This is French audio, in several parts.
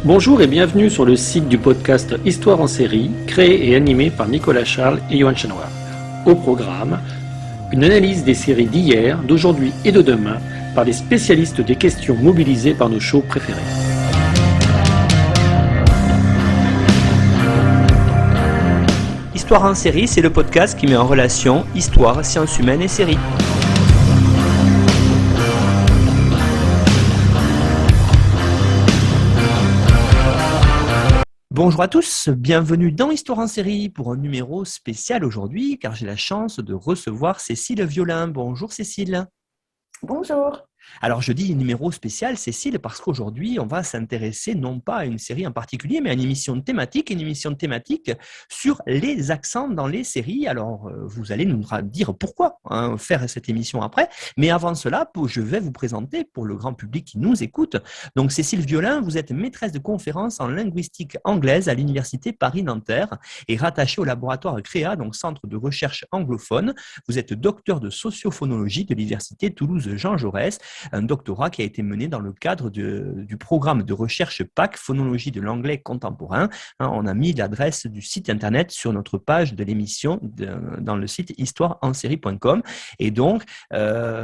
Bonjour et bienvenue sur le site du podcast Histoire en série, créé et animé par Nicolas Charles et Johan Chenoir. Au programme, une analyse des séries d'hier, d'aujourd'hui et de demain par les spécialistes des questions mobilisées par nos shows préférés. Histoire en série, c'est le podcast qui met en relation histoire, sciences humaines et séries. Bonjour à tous, bienvenue dans Histoire en série pour un numéro spécial aujourd'hui car j'ai la chance de recevoir Cécile Violin. Bonjour Cécile. Bonjour. Alors je dis numéro spécial Cécile parce qu'aujourd'hui on va s'intéresser non pas à une série en particulier mais à une émission thématique sur les accents dans les séries. Alors vous allez nous dire pourquoi faire cette émission après, mais avant cela je vais vous présenter pour le grand public qui nous écoute. Donc Cécile Violin, vous êtes maîtresse de conférences en linguistique anglaise à l'université Paris-Nanterre et rattachée au laboratoire CREA, donc Centre de recherche anglophone. Vous êtes docteur de sociophonologie de l'université Toulouse Jean Jaurès, un doctorat qui a été mené dans le cadre du programme de recherche PAC, Phonologie de l'anglais contemporain. On a mis l'adresse du site internet sur notre page de l'émission dans le site histoireensérie.com et donc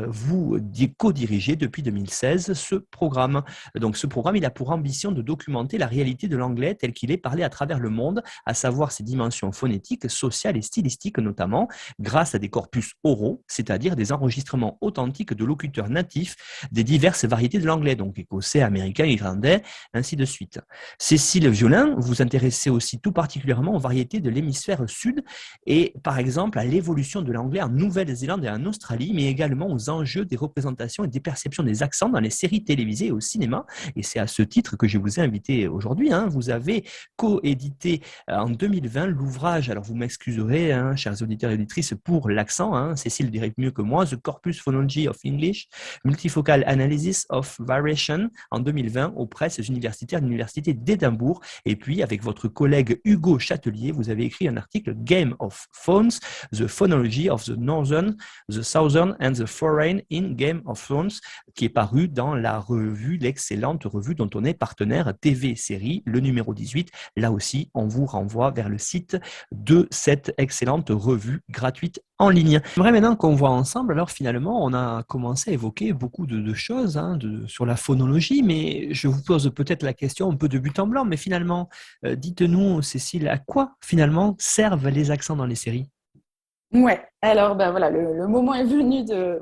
vous co-dirigez depuis 2016 ce programme. Donc ce programme, il a pour ambition de documenter la réalité de l'anglais tel qu'il est parlé à travers le monde, à savoir ses dimensions phonétiques, sociales et stylistiques notamment, grâce à des corpus oraux, c'est-à-dire des enregistrements authentiques de locuteurs natifs des diverses variétés de l'anglais, donc écossais, américain, irlandais, ainsi de suite. Cécile Violin, vous vous intéressez aussi tout particulièrement aux variétés de l'hémisphère sud et par exemple à l'évolution de l'anglais en Nouvelle-Zélande et en Australie, mais également aux enjeux des représentations et des perceptions des accents dans les séries télévisées et au cinéma. Et c'est à ce titre que je vous ai invité aujourd'hui. Vous avez co-édité en 2020 l'ouvrage, alors vous m'excuserez, chers auditeurs et auditrices, pour l'accent, Cécile dirait mieux que moi, The Corpus Phonology of English, Multifocal Analysis of Variation en 2020 aux presses universitaires de l'Université d'Édimbourg. Et puis, avec votre collègue Hugo Châtelier, vous avez écrit un article Game of Phones, The Phonology of the Northern, the Southern and the Foreign in Game of Thrones, qui est paru dans la revue, l'excellente revue dont on est partenaire TV Série, le numéro 18. Là aussi, on vous renvoie vers le site de cette excellente revue gratuite en ligne. J'aimerais maintenant qu'on voit ensemble, alors finalement, on a commencé à évoquer beaucoup de choses sur la phonologie, mais je vous pose peut-être la question un peu de but en blanc, mais finalement, dites-nous, Cécile, à quoi finalement servent les accents dans les séries ? Ouais, alors voilà, le moment est venu de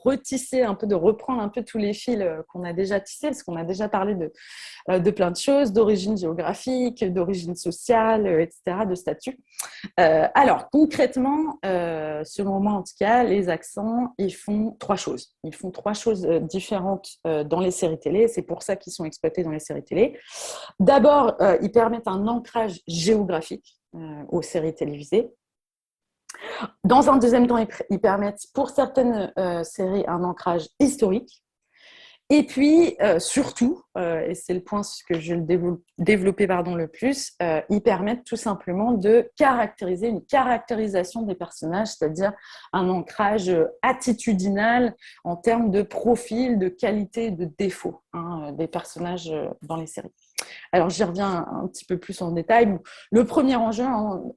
retisser un peu, de reprendre un peu tous les fils qu'on a déjà tissés, parce qu'on a déjà parlé de plein de choses, d'origine géographique, d'origine sociale, etc., de statut. Alors concrètement, selon moi en tout cas, les accents, ils font trois choses. Ils font trois choses différentes dans les séries télé, c'est pour ça qu'ils sont exploités dans les séries télé. D'abord, ils permettent un ancrage géographique aux séries télévisées. Dans un deuxième temps, ils permettent pour certaines séries un ancrage historique. Et puis, surtout, et c'est le point que je vais développer le plus, ils permettent tout simplement de caractériser une caractérisation des personnages, c'est-à-dire un ancrage attitudinal en termes de profil, de qualité, de défaut des personnages dans les séries. Alors, j'y reviens un petit peu plus en détail. Le premier enjeu,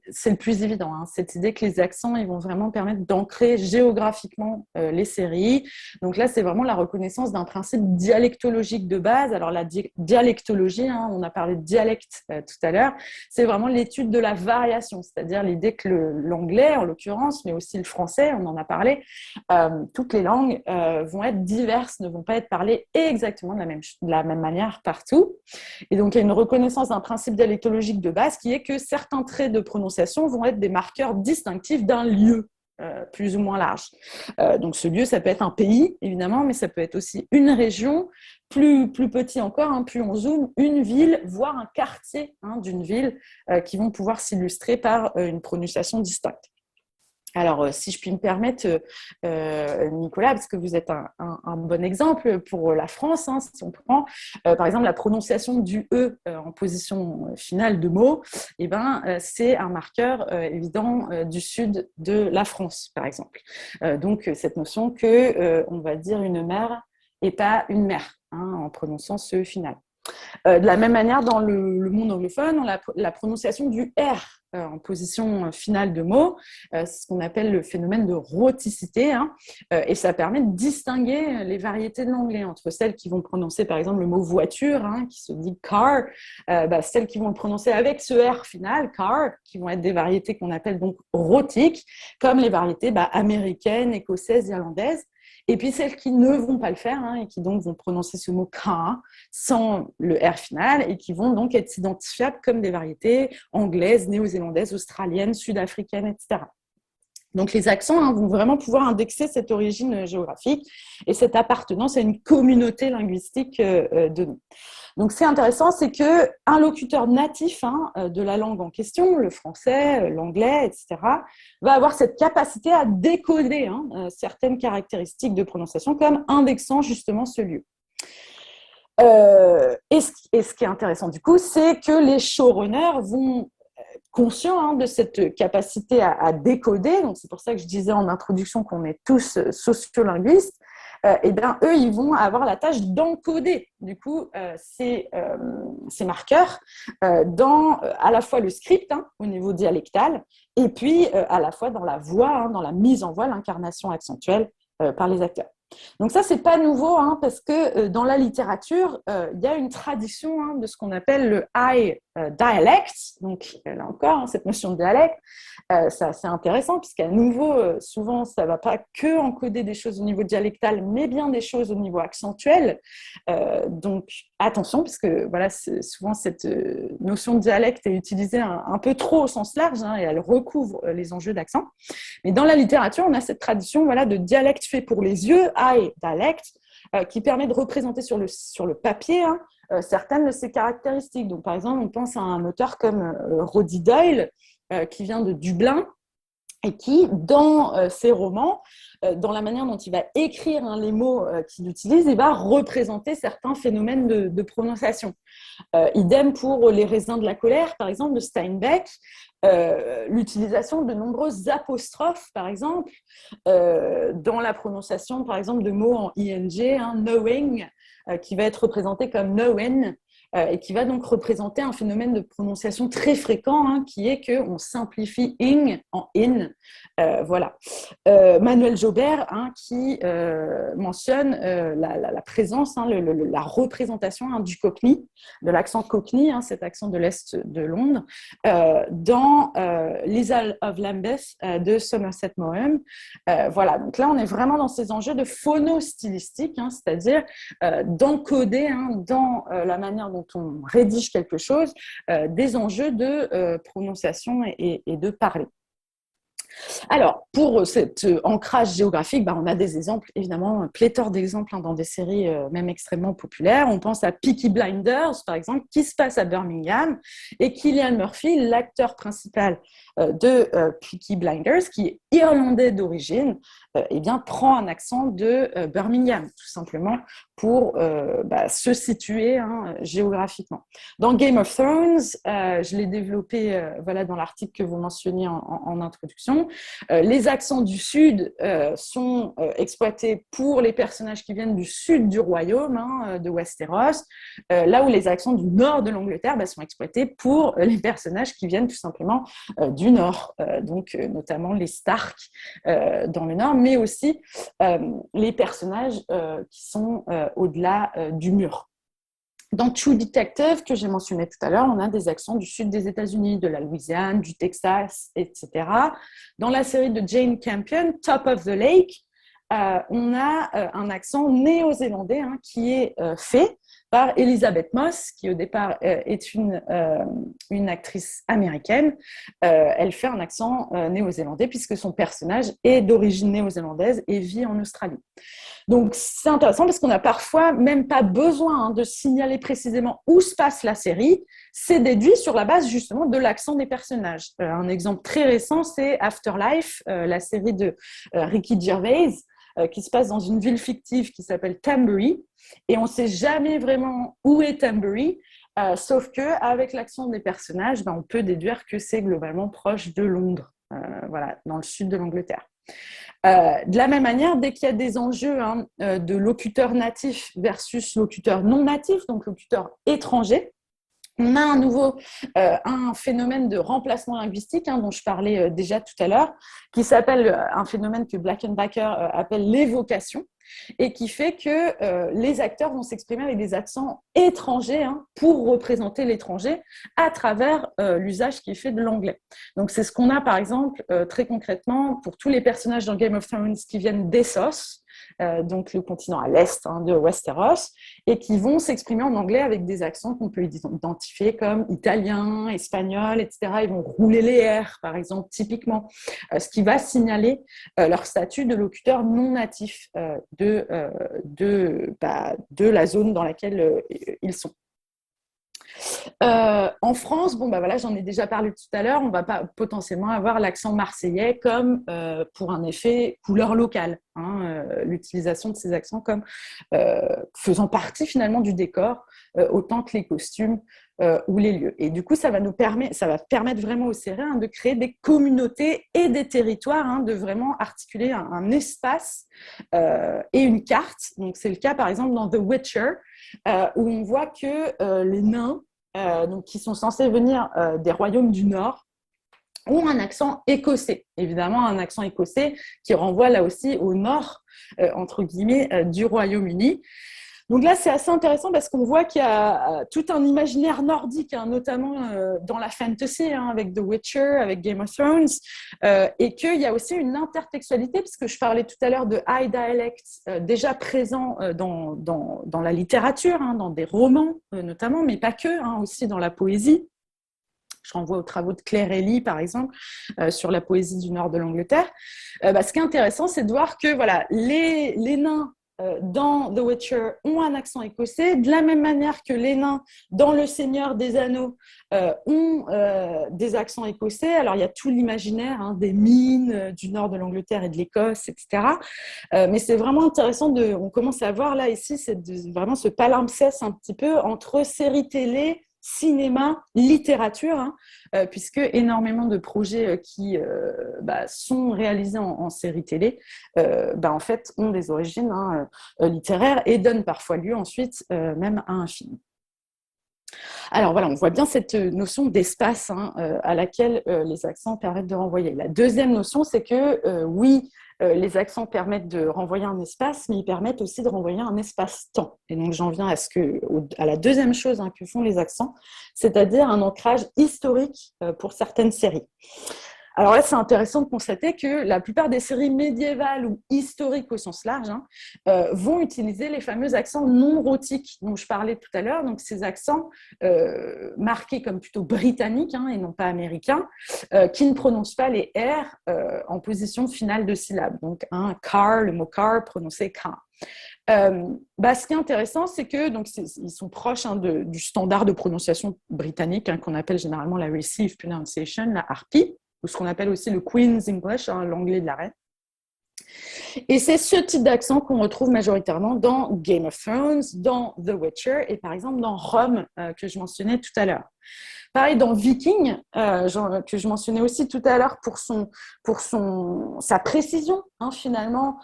c'est le plus évident, cette idée que les accents ils vont vraiment permettre d'ancrer géographiquement les séries. Donc là, c'est vraiment la reconnaissance d'un principe dialectologique de base. Alors, la dialectologie, on a parlé de dialecte tout à l'heure, c'est vraiment l'étude de la variation, c'est-à-dire l'idée que l'anglais, en l'occurrence, mais aussi le français, on en a parlé, toutes les langues vont être diverses, ne vont pas être parlées exactement de la même manière partout. Et donc, il y a une reconnaissance d'un principe dialectologique de base qui est que certains traits de prononciation vont être des marqueurs distinctifs d'un lieu plus ou moins large. Donc, ce lieu, ça peut être un pays, évidemment, mais ça peut être aussi une région, plus petit encore, plus on zoome, une ville, voire un quartier d'une ville qui vont pouvoir s'illustrer par une prononciation distincte. Alors, si je puis me permettre, Nicolas, parce que vous êtes un bon exemple pour la France, si on prend par exemple la prononciation du E en position finale de mot, c'est un marqueur évident du sud de la France, par exemple. Donc, cette notion que on va dire une mère et pas une mère en prononçant ce final. De la même manière, dans le monde anglophone, on a la prononciation du R en position finale de mot. C'est ce qu'on appelle le phénomène de rhoticité. Et ça permet de distinguer les variétés de l'anglais entre celles qui vont prononcer, par exemple, le mot voiture, qui se dit car, celles qui vont le prononcer avec ce R final, car, qui vont être des variétés qu'on appelle donc rhotiques, comme les variétés américaines, écossaises, irlandaises. Et puis celles qui ne vont pas le faire et qui donc vont prononcer ce mot car sans le R final et qui vont donc être identifiables comme des variétés anglaises, néo-zélandaises, australiennes, sud-africaines, etc. Donc les accents vont vraiment pouvoir indexer cette origine géographique et cette appartenance à une communauté linguistique donnée. Donc c'est intéressant, c'est qu'un locuteur natif de la langue en question, le français, l'anglais, etc., va avoir cette capacité à décoder certaines caractéristiques de prononciation comme indexant justement ce lieu. Et ce qui est intéressant du coup, c'est que les showrunners vont conscients de cette capacité à décoder, donc c'est pour ça que je disais en introduction qu'on est tous sociolinguistes, et bien eux, ils vont avoir la tâche d'encoder du coup ces marqueurs dans à la fois le script au niveau dialectal et puis à la fois dans la voix, dans la mise en voix, l'incarnation accentuelle par les acteurs. Donc ça, c'est pas nouveau parce que dans la littérature, il y a une tradition de ce qu'on appelle le high dialect. Donc là encore, cette notion de dialecte, c'est assez intéressant puisqu'à nouveau, souvent, ça va pas que encoder des choses au niveau dialectal, mais bien des choses au niveau accentuel. Donc attention, parce que voilà, souvent cette notion de dialecte est utilisée un peu trop au sens large et elle recouvre les enjeux d'accent. Mais dans la littérature, on a cette tradition de dialecte fait pour les yeux, high dialect, qui permet de représenter sur le papier certaines de ces caractéristiques. Donc, par exemple, on pense à un auteur comme Roddy Doyle, qui vient de Dublin, et qui, dans ses romans, dans la manière dont il va écrire les mots qu'il utilise, il va représenter certains phénomènes de prononciation. Idem pour Les raisins de la colère, par exemple, de Steinbeck, l'utilisation de nombreuses apostrophes, par exemple, dans la prononciation, par exemple, de mots en ing, knowing, qui va être représenté comme known, et qui va donc représenter un phénomène de prononciation très fréquent, qui est qu'on simplifie ing en in. Voilà. Manuel Jobert, qui mentionne la présence, la représentation du cockney, de l'accent cockney, cet accent de l'Est de Londres, dans Lisa of Lambeth de Somerset Maugham. Voilà, donc là, on est vraiment dans ces enjeux de phonostylistique, c'est-à-dire d'encoder dans la manière dont on rédige quelque chose, des enjeux de prononciation et de parler. Alors, pour cet ancrage géographique, on a des exemples, évidemment, pléthore d'exemples dans des séries même extrêmement populaires. On pense à Peaky Blinders, par exemple, qui se passe à Birmingham, et Cillian Murphy, l'acteur principal de Peaky Blinders, qui est irlandais d'origine, prend un accent de Birmingham, tout simplement, pour se situer géographiquement. Dans Game of Thrones, je l'ai développé dans l'article que vous mentionniez en introduction, les accents du sud sont exploités pour les personnages qui viennent du sud du royaume, de Westeros, là où les accents du nord de l'Angleterre sont exploités pour les personnages qui viennent tout simplement du nord, donc notamment les Stark dans le nord, mais aussi les personnages qui sont au-delà du mur. Dans True Detective, que j'ai mentionné tout à l'heure, on a des accents du sud des États-Unis, de la Louisiane, du Texas, etc. Dans la série de Jane Campion, Top of the Lake, on a un accent néo-zélandais qui est fait par Elizabeth Moss, qui au départ est une actrice américaine. Elle fait un accent néo-zélandais puisque son personnage est d'origine néo-zélandaise et vit en Australie. Donc c'est intéressant parce qu'on n'a parfois même pas besoin de signaler précisément où se passe la série. C'est déduit sur la base justement de l'accent des personnages. Un exemple très récent, c'est Afterlife, la série de Ricky Gervais, qui se passe dans une ville fictive qui s'appelle Tambury, et on ne sait jamais vraiment où est Tambury, sauf qu'avec l'accent des personnages, on peut déduire que c'est globalement proche de Londres, dans le sud de l'Angleterre. De la même manière, dès qu'il y a des enjeux de locuteurs natifs versus locuteurs non natifs, donc locuteurs étrangers, on a un phénomène de remplacement linguistique dont je parlais déjà tout à l'heure, qui s'appelle un phénomène que Blackenbacker appelle l'évocation, et qui fait que les acteurs vont s'exprimer avec des accents étrangers pour représenter l'étranger à travers l'usage qui est fait de l'anglais. Donc c'est ce qu'on a par exemple très concrètement pour tous les personnages dans Game of Thrones qui viennent d'Essos, donc le continent à l'est de Westeros, et qui vont s'exprimer en anglais avec des accents qu'on peut identifier comme italien, espagnol, etc. Ils vont rouler les R, par exemple, typiquement, ce qui va signaler leur statut de locuteur non natif de la zone dans laquelle ils sont. En France, voilà, j'en ai déjà parlé tout à l'heure, on va pas potentiellement avoir l'accent marseillais comme pour un effet couleur locale, l'utilisation de ces accents comme faisant partie finalement du décor, autant que les costumes ou les lieux. Et du coup, ça va permettre vraiment aux séries de créer des communautés et des territoires, de vraiment articuler un espace et une carte. Donc, c'est le cas, par exemple, dans The Witcher, où on voit que les nains, donc, qui sont censés venir des royaumes du Nord, ont un accent écossais. Évidemment, un accent écossais qui renvoie là aussi au nord, entre guillemets, du Royaume-Uni. Donc là, c'est assez intéressant parce qu'on voit qu'il y a tout un imaginaire nordique, notamment dans la fantasy, avec The Witcher, avec Game of Thrones, et qu'il y a aussi une intertextualité, puisque je parlais tout à l'heure de high dialect, déjà présent dans la littérature, dans des romans notamment, mais pas que, aussi dans la poésie. Je renvoie aux travaux de Claire Ellie, par exemple, sur la poésie du nord de l'Angleterre. Ce qui est intéressant, c'est de voir que voilà, les nains dans The Witcher ont un accent écossais, de la même manière que les nains dans Le Seigneur des Anneaux ont des accents écossais. Alors, il y a tout l'imaginaire des mines du nord de l'Angleterre et de l'Écosse, etc. Mais c'est vraiment intéressant, on commence à voir là, ici, c'est vraiment ce palimpseste un petit peu entre séries télé, cinéma, littérature, puisque énormément de projets qui sont réalisés en série télé, en fait, ont des origines littéraires et donnent parfois lieu ensuite même à un film. Alors voilà, on voit bien cette notion d'espace à laquelle les accents permettent de renvoyer. La deuxième notion, c'est que oui, les accents permettent de renvoyer un espace, mais ils permettent aussi de renvoyer un espace-temps. Et donc, j'en viens à la deuxième chose que font les accents, c'est-à-dire un ancrage historique pour certaines séries. Alors là, c'est intéressant de constater que la plupart des séries médiévales ou historiques au sens large vont utiliser les fameux accents non rhotiques dont je parlais tout à l'heure. Donc, ces accents marqués comme plutôt britanniques et non pas américains, qui ne prononcent pas les R en position finale de syllabe. Donc, car, le mot car prononcé car. Ce qui est intéressant, c'est que ils sont proches du standard de prononciation britannique qu'on appelle généralement la Received Pronunciation, la RP, ou ce qu'on appelle aussi le Queen's English, l'anglais de la reine. Et c'est ce type d'accent qu'on retrouve majoritairement dans Game of Thrones, dans The Witcher et par exemple dans Rome, que je mentionnais tout à l'heure. Pareil dans Viking, que je mentionnais aussi tout à l'heure pour sa précision, finalement,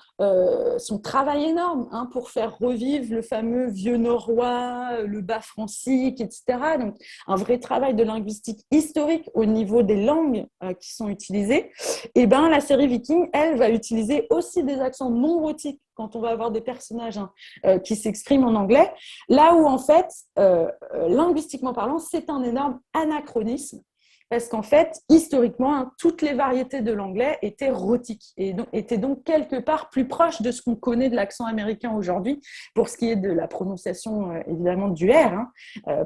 son travail énorme pour faire revivre le fameux vieux norrois, le bas francique, etc. Donc, un vrai travail de linguistique historique au niveau des langues qui sont utilisées. Et la série Viking, elle, va utiliser aussi des accents non rhotiques quand on va avoir des personnages qui s'expriment en anglais, là où en fait, linguistiquement parlant, c'est un énorme anachronisme, parce qu'en fait, historiquement, toutes les variétés de l'anglais étaient rhotiques et étaient donc quelque part plus proches de ce qu'on connaît de l'accent américain aujourd'hui, pour ce qui est de la prononciation évidemment du R,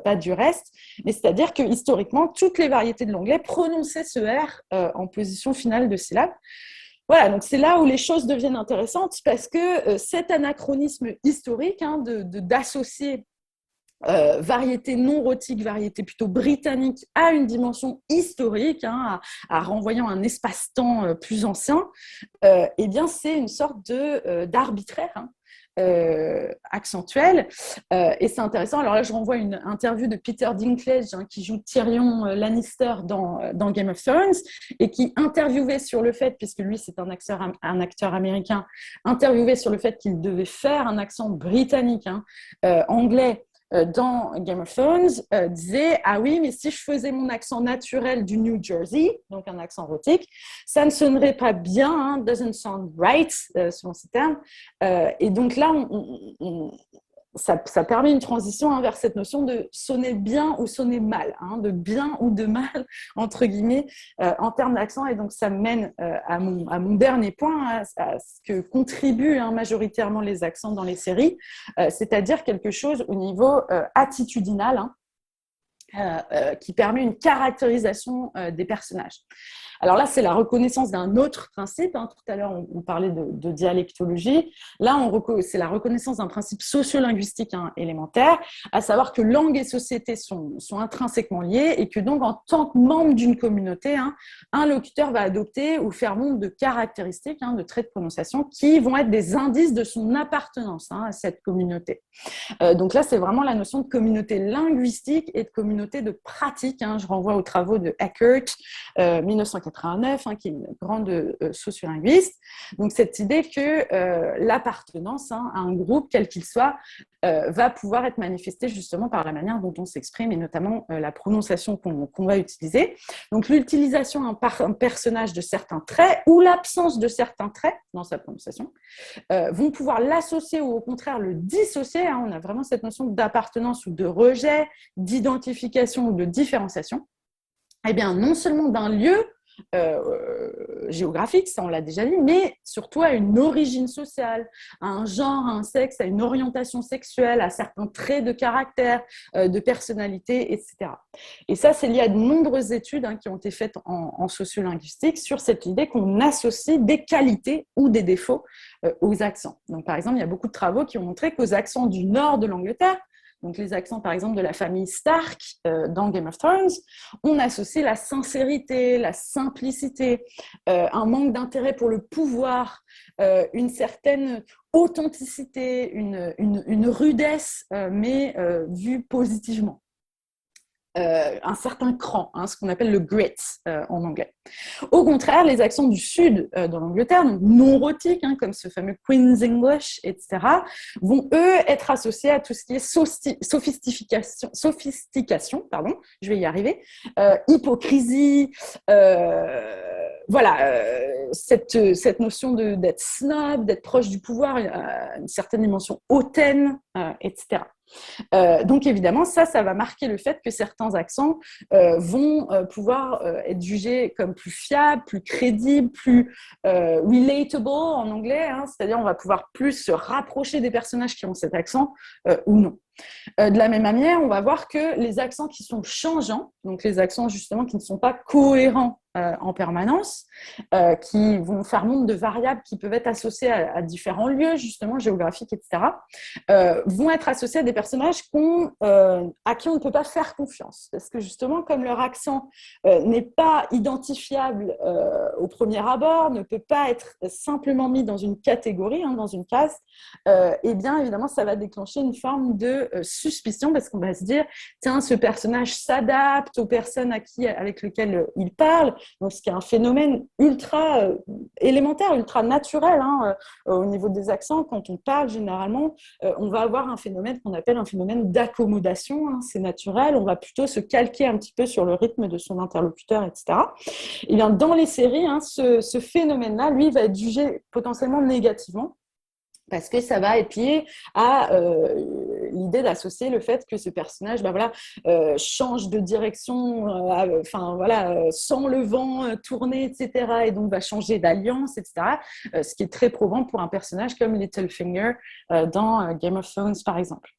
pas du reste, mais c'est-à-dire que historiquement, toutes les variétés de l'anglais prononçaient ce R en position finale de syllabe. Voilà, donc c'est là où les choses deviennent intéressantes parce que cet anachronisme historique d'associer variété non rhotique, variété plutôt britannique, à une dimension historique, à renvoyant un espace-temps plus ancien, eh bien, c'est une sorte d'arbitraire accentuel. Et c'est intéressant. Alors là, je renvoie une interview de Peter Dinklage, qui joue Tyrion Lannister dans Game of Thrones, et qui interviewait sur le fait, puisque lui, c'est un acteur américain, interviewé sur le fait qu'il devait faire un accent britannique, anglais, dans Game of Thrones, disait « Ah oui, mais si je faisais mon accent naturel du New Jersey, donc un accent rhotique, ça ne sonnerait pas bien, doesn't sound right, selon ces termes. » Et donc là, ça permet une transition vers cette notion de sonner bien ou sonner mal, de bien ou de mal, entre guillemets, en termes d'accent. Et donc, ça mène à mon dernier point, à ce que contribuent majoritairement les accents dans les séries, c'est-à-dire quelque chose au niveau attitudinal, qui permet une caractérisation des personnages. Alors là, c'est la reconnaissance d'un autre principe. Tout à l'heure, on parlait de dialectologie. Là, c'est la reconnaissance d'un principe sociolinguistique élémentaire, à savoir que langue et société sont intrinsèquement liées et que donc, en tant que membre d'une communauté, un locuteur va adopter ou faire montre de caractéristiques, de traits de prononciation qui vont être des indices de son appartenance à cette communauté. Donc là, c'est vraiment la notion de communauté linguistique et de communauté de pratique. Je renvoie aux travaux de Eckert, 1989, qui est une grande sociolinguiste. Donc cette idée que l'appartenance à un groupe, quel qu'il soit, va pouvoir être manifestée justement par la manière dont on s'exprime et notamment la prononciation qu'on va utiliser. Donc l'utilisation par un personnage de certains traits ou l'absence de certains traits dans sa prononciation vont pouvoir l'associer ou au contraire le dissocier. On a vraiment cette notion d'appartenance ou de rejet, d'identification ou de différenciation. Eh bien, non seulement d'un lieu géographique, ça on l'a déjà dit, mais surtout à une origine sociale, à un genre, à un sexe, à une orientation sexuelle, à certains traits de caractère, de personnalité, etc. Et ça, c'est lié à de nombreuses études qui ont été faites en sociolinguistique sur cette idée qu'on associe des qualités ou des défauts aux accents. Donc, par exemple, il y a beaucoup de travaux qui ont montré qu'aux accents du nord de l'Angleterre, donc les accents par exemple de la famille Stark dans Game of Thrones, on associe la sincérité, la simplicité, un manque d'intérêt pour le pouvoir, une certaine authenticité, une rudesse, mais vue positivement. Un certain cran, ce qu'on appelle le grit en anglais. Au contraire, les accents du sud de l'Angleterre, donc non rhotiques, comme ce fameux Queen's English, etc., vont eux être associés à tout ce qui est sophistication, je vais y arriver, hypocrisie, cette notion d'être snob, d'être proche du pouvoir, une certaine dimension hautaine, etc. Donc évidemment, ça va marquer le fait que certains accents vont pouvoir être jugés comme plus fiables, plus crédibles, plus relatable en anglais, c'est-à-dire on va pouvoir plus se rapprocher des personnages qui ont cet accent ou non. De la même manière, on va voir que les accents qui sont changeants, donc les accents justement qui ne sont pas cohérents en permanence, qui vont faire montre de variables qui peuvent être associées à différents lieux justement géographiques, etc., vont être associés à des personnages à qui on ne peut pas faire confiance. Parce que justement, comme leur accent n'est pas identifiable au premier abord, ne peut pas être simplement mis dans une catégorie, dans une case, et bien évidemment, ça va déclencher une forme de suspicion parce qu'on va se dire, tiens, ce personnage s'adapte aux personnes avec lesquelles il parle. Donc, ce qui est un phénomène ultra élémentaire, ultra naturel au niveau des accents. Quand on parle, généralement, on va avoir un phénomène qu'on appelle un phénomène d'accommodation. C'est naturel. On va plutôt se calquer un petit peu sur le rythme de son interlocuteur, etc. Et bien, dans les séries, ce phénomène-là, lui, va être jugé potentiellement négativement. Parce que ça va être lié à l'idée d'associer le fait que ce personnage change de direction, sans le vent tourner, etc. Et donc va changer d'alliance, etc. Ce qui est très probant pour un personnage comme Littlefinger dans Game of Thrones, par exemple.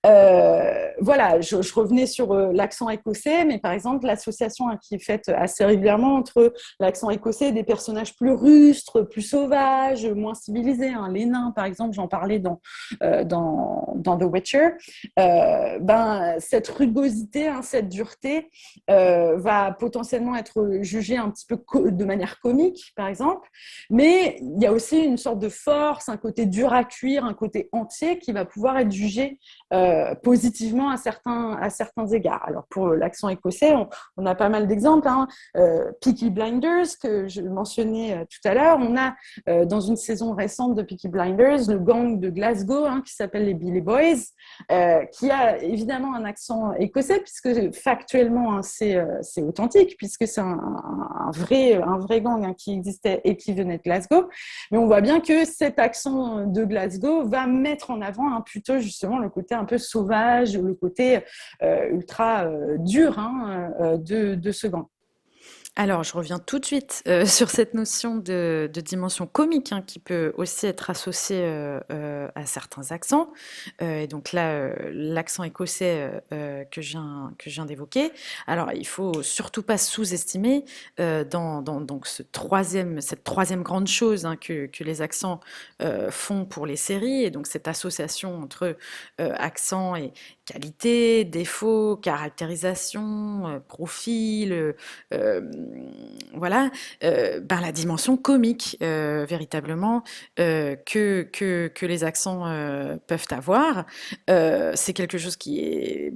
Voilà, je revenais sur l'accent écossais, mais par exemple, l'association qui est faite assez régulièrement entre l'accent écossais et des personnages plus rustres, plus sauvages, moins civilisés. Hein. Les nains, par exemple, j'en parlais dans The Witcher. Cette rugosité, hein, cette dureté va potentiellement être jugée un petit peu de manière comique, par exemple. Mais il y a aussi une sorte de force, un côté dur à cuire, un côté entier qui va pouvoir être jugé positivement à certains égards. Alors pour l'accent écossais, on a pas mal d'exemples. Hein. Peaky Blinders, que je mentionnais tout à l'heure, on a dans une saison récente de Peaky Blinders le gang de Glasgow hein, qui s'appelle les Billy Boys, qui a évidemment un accent écossais puisque factuellement hein, c'est authentique puisque c'est un vrai gang hein, qui existait et qui venait de Glasgow. Mais on voit bien que cet accent de Glasgow va mettre en avant hein, plutôt justement le côté un peu sauvage, le côté ultra dur hein, de ce gang. Alors, je reviens tout de suite sur cette notion de dimension comique hein, qui peut aussi être associée à certains accents. Et donc là, l'accent écossais que je viens d'évoquer. Alors, il faut surtout pas sous-estimer dans donc cette troisième grande chose hein, que les accents font pour les séries. Et donc, cette association entre accent et qualité, défaut, caractérisation, profil, voilà, la dimension comique véritablement que les accents peuvent avoir. C'est quelque chose qui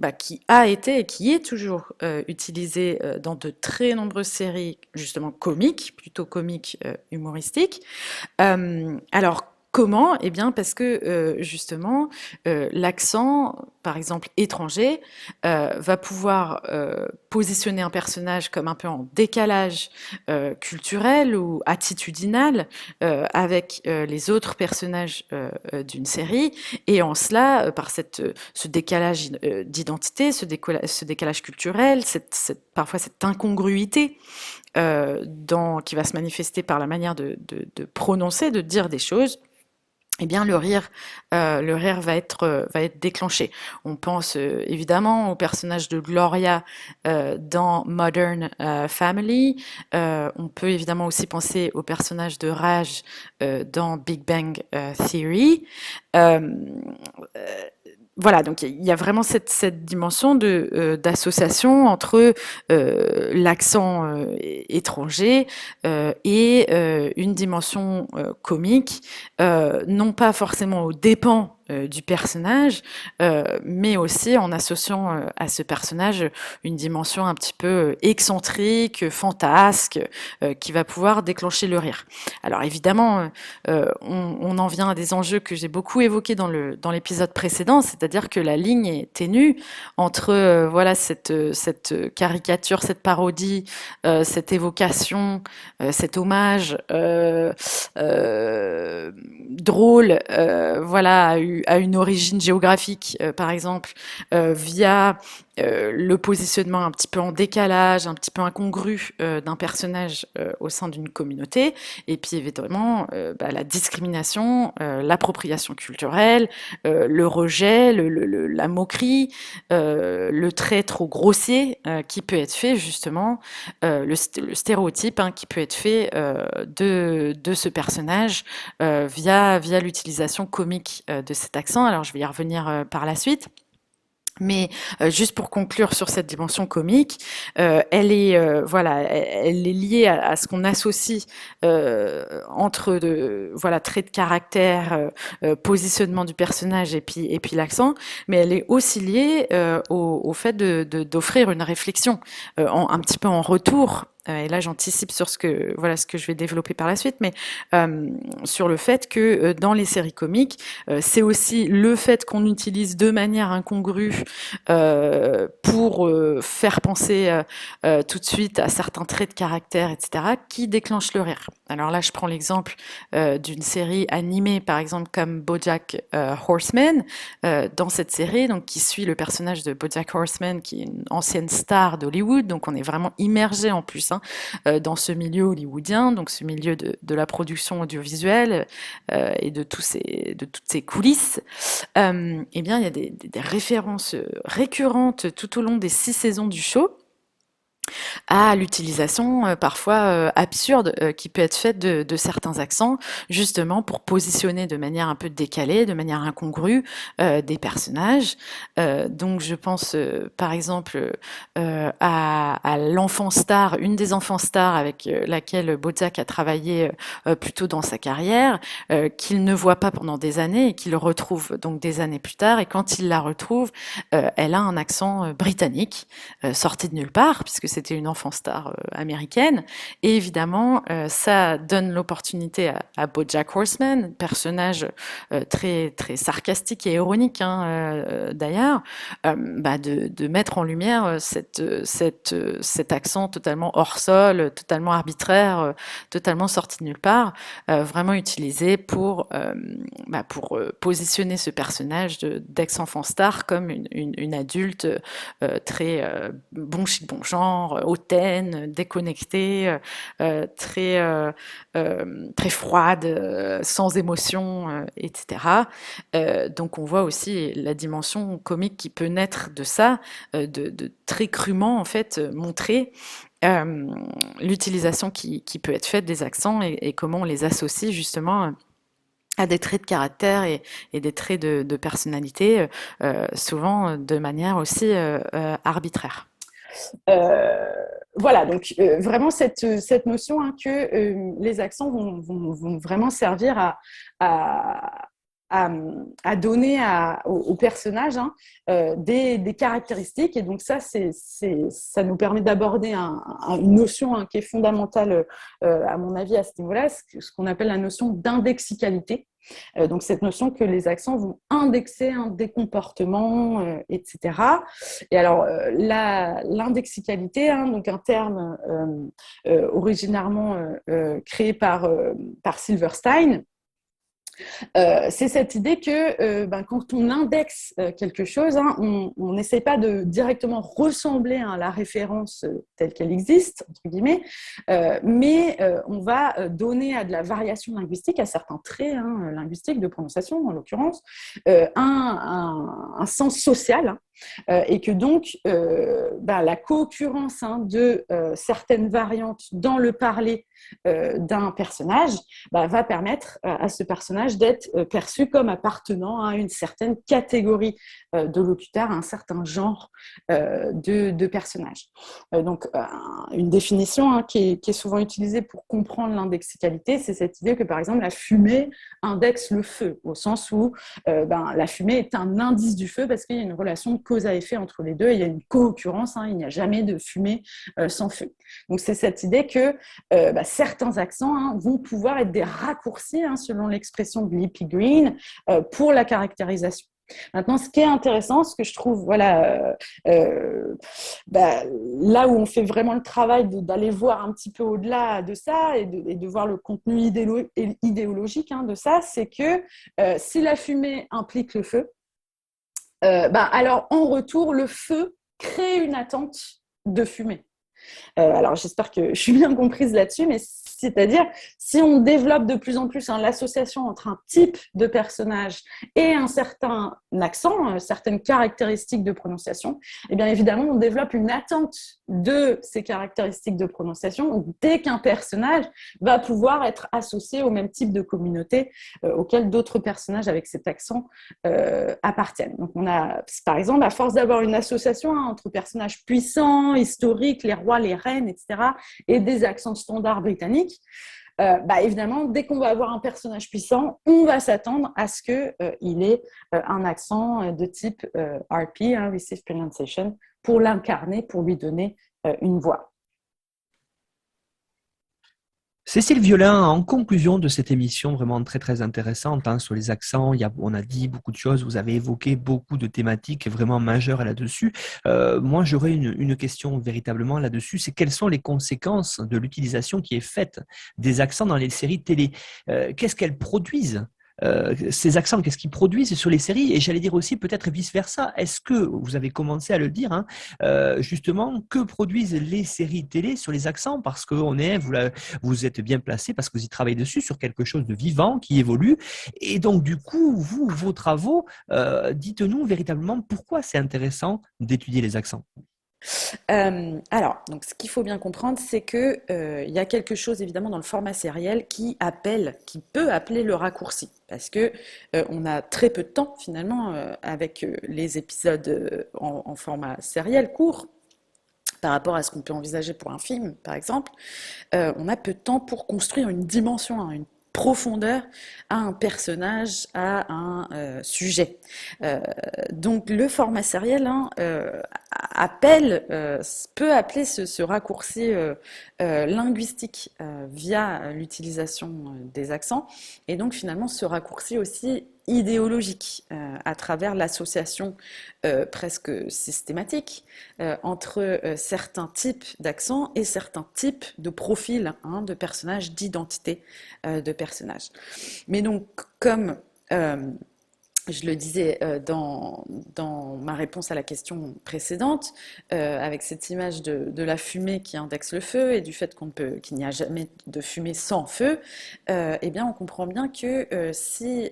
a été et qui est toujours utilisé dans de très nombreuses séries justement comiques, plutôt comiques humoristiques. Alors comment? Eh bien parce que justement l'accent, par exemple étranger, va pouvoir positionner un personnage comme un peu en décalage culturel ou attitudinal avec les autres personnages d'une série. Et en cela, par ce décalage d'identité, ce décalage culturel, parfois cette incongruité qui va se manifester par la manière de prononcer, de dire des choses, eh bien le rire va être déclenché. On pense évidemment au personnage de Gloria dans Modern Family. On peut évidemment aussi penser au personnage de Raj dans Big Bang Theory. Euh, voilà, donc il y a vraiment cette dimension d'association entre l'accent étranger et une dimension comique, non pas forcément aux dépens du personnage, mais aussi en associant à ce personnage une dimension un petit peu excentrique, fantasque, qui va pouvoir déclencher le rire. Alors évidemment, on en vient à des enjeux que j'ai beaucoup évoqués dans l'épisode précédent, c'est-à-dire que la ligne est ténue entre voilà cette caricature, cette parodie, cette évocation, cet hommage drôle, voilà, à une origine géographique, par exemple, via le positionnement un petit peu en décalage, un petit peu incongru d'un personnage au sein d'une communauté, et puis évidemment la discrimination, l'appropriation culturelle, le rejet, la moquerie, le trait trop grossier qui peut être fait justement, le stéréotype hein, qui peut être fait de ce personnage via l'utilisation comique de cet accent. Alors je vais y revenir par la suite. Mais juste pour conclure sur cette dimension comique, elle est liée à ce qu'on associe entre traits de caractère, positionnement du personnage et puis l'accent, mais elle est aussi liée au fait d'offrir une réflexion un petit peu en retour. Et là, j'anticipe sur ce que je vais développer par la suite, mais sur le fait que dans les séries comiques, c'est aussi le fait qu'on utilise de manière incongrue pour faire penser tout de suite à certains traits de caractère, etc., qui déclenchent le rire. Alors là, je prends l'exemple d'une série animée, par exemple, comme BoJack Horseman. Dans cette série, donc, qui suit le personnage de BoJack Horseman, qui est une ancienne star d'Hollywood, donc on est vraiment immergé en plus hein, dans ce milieu hollywoodien, donc ce milieu de la production audiovisuelle et de toutes ces coulisses. Eh bien, il y a des références récurrentes tout au long des 6 saisons du show à l'utilisation parfois absurde qui peut être faite de certains accents, justement pour positionner de manière un peu décalée, de manière incongrue des personnages. Donc je pense par exemple à l'enfant star, une des enfants stars avec laquelle Bojack a travaillé plus tôt dans sa carrière, qu'il ne voit pas pendant des années et qu'il retrouve donc des années plus tard. Et quand il la retrouve, elle a un accent britannique sorti de nulle part, puisque c'était une enfant star américaine. Et évidemment, ça donne l'opportunité à BoJack Horseman, personnage très, très sarcastique et ironique d'ailleurs, de mettre en lumière cet accent totalement hors sol, totalement arbitraire, totalement sorti de nulle part, vraiment utilisé pour positionner ce personnage d'ex-enfant star comme une adulte très bon chic, bon genre, hautaine, déconnectée, très froide, sans émotion, etc. Donc on voit aussi la dimension comique qui peut naître de ça, de très crûment en fait montrer l'utilisation qui peut être faite des accents et comment on les associe justement à des traits de caractère et des traits de personnalité, souvent de manière aussi arbitraire. Voilà, donc vraiment cette notion que les accents vont vraiment servir à donner aux personnages des caractéristiques. Et donc ça ça nous permet d'aborder une notion qui est fondamentale, à mon avis, à ce niveau-là, ce qu'on appelle la notion d'indexicalité. Donc cette notion que les accents vont indexer des comportements, etc. Et alors l'indexicalité, donc un terme originairement créé par Silverstein, c'est cette idée que quand on indexe quelque chose, on n'essaie pas de directement ressembler à la référence telle qu'elle existe, entre guillemets, mais on va donner à de la variation linguistique, à certains traits linguistiques de prononciation, en l'occurrence, un sens social. Et que donc la co-occurrence de certaines variantes dans le parler d'un personnage va permettre à ce personnage d'être perçu comme appartenant à une certaine catégorie de locuteurs, à un certain genre de personnages. Donc une définition qui est souvent utilisée pour comprendre l'indexicalité, c'est cette idée que par exemple la fumée indexe le feu, au sens où la fumée est un indice du feu parce qu'il y a une relation de cause à effet entre les deux, il y a une co-occurrence, il n'y a jamais de fumée sans feu. Donc c'est cette idée que certains accents vont pouvoir être des raccourcis, selon l'expression de Lippy Green, pour la caractérisation. Maintenant, ce qui est intéressant, ce que je trouve, là où on fait vraiment le travail d'aller voir un petit peu au-delà de ça et de voir le contenu idéologique de ça, c'est que si la fumée implique le feu, alors en retour, le feu crée une attente de fumée. Alors j'espère que je suis bien comprise là-dessus, mais c'est-à-dire si on développe de plus en plus l'association entre un type de personnage et un certain accent, certaines caractéristiques de prononciation, eh bien évidemment on développe une attente de ces caractéristiques de prononciation. Donc, dès qu'un personnage va pouvoir être associé au même type de communauté auquel d'autres personnages avec cet accent appartiennent. Donc on a, par exemple, à force d'avoir une association entre personnages puissants, historiques, les rois, les reines, etc., et des accents standards britanniques, évidemment, dès qu'on va avoir un personnage puissant, on va s'attendre à ce qu'il ait un accent de type RP, Received Pronunciation, pour l'incarner, pour lui donner une voix. Cécile Violin, en conclusion de cette émission vraiment très très intéressante sur les accents, on a dit beaucoup de choses, vous avez évoqué beaucoup de thématiques vraiment majeures là-dessus. Moi j'aurais une question véritablement là-dessus, c'est quelles sont les conséquences de l'utilisation qui est faite des accents dans les séries télé? Qu'est-ce qu'elles produisent ces accents, qu'est-ce qu'ils produisent sur les séries? Et j'allais dire aussi peut-être vice-versa. Est-ce que, vous avez commencé à le dire, hein, justement, que produisent les séries télé sur les accents? Parce que vous êtes bien placé, parce que vous y travaillez dessus, sur quelque chose de vivant, qui évolue. Et donc, du coup, vos travaux, dites-nous véritablement pourquoi c'est intéressant d'étudier les accents. Alors, donc, ce qu'il faut bien comprendre, c'est que il y a quelque chose évidemment dans le format sériel qui peut appeler le raccourci, parce que on a très peu de temps finalement avec les épisodes en format sériel court. Par rapport à ce qu'on peut envisager pour un film, par exemple, on a peu de temps pour construire une dimension, hein, une profondeur à un personnage, à un sujet. Donc le format sériel, hein, peut appeler ce raccourci linguistique via l'utilisation des accents, et donc finalement ce raccourci aussi idéologique à travers l'association presque systématique entre certains types d'accents et certains types de profils, hein, de personnages, d'identité de personnages. Mais donc, comme je le disais dans ma réponse à la question précédente, avec cette image de la fumée qui indexe le feu et du fait qu'il n'y a jamais de fumée sans feu, eh bien on comprend bien que si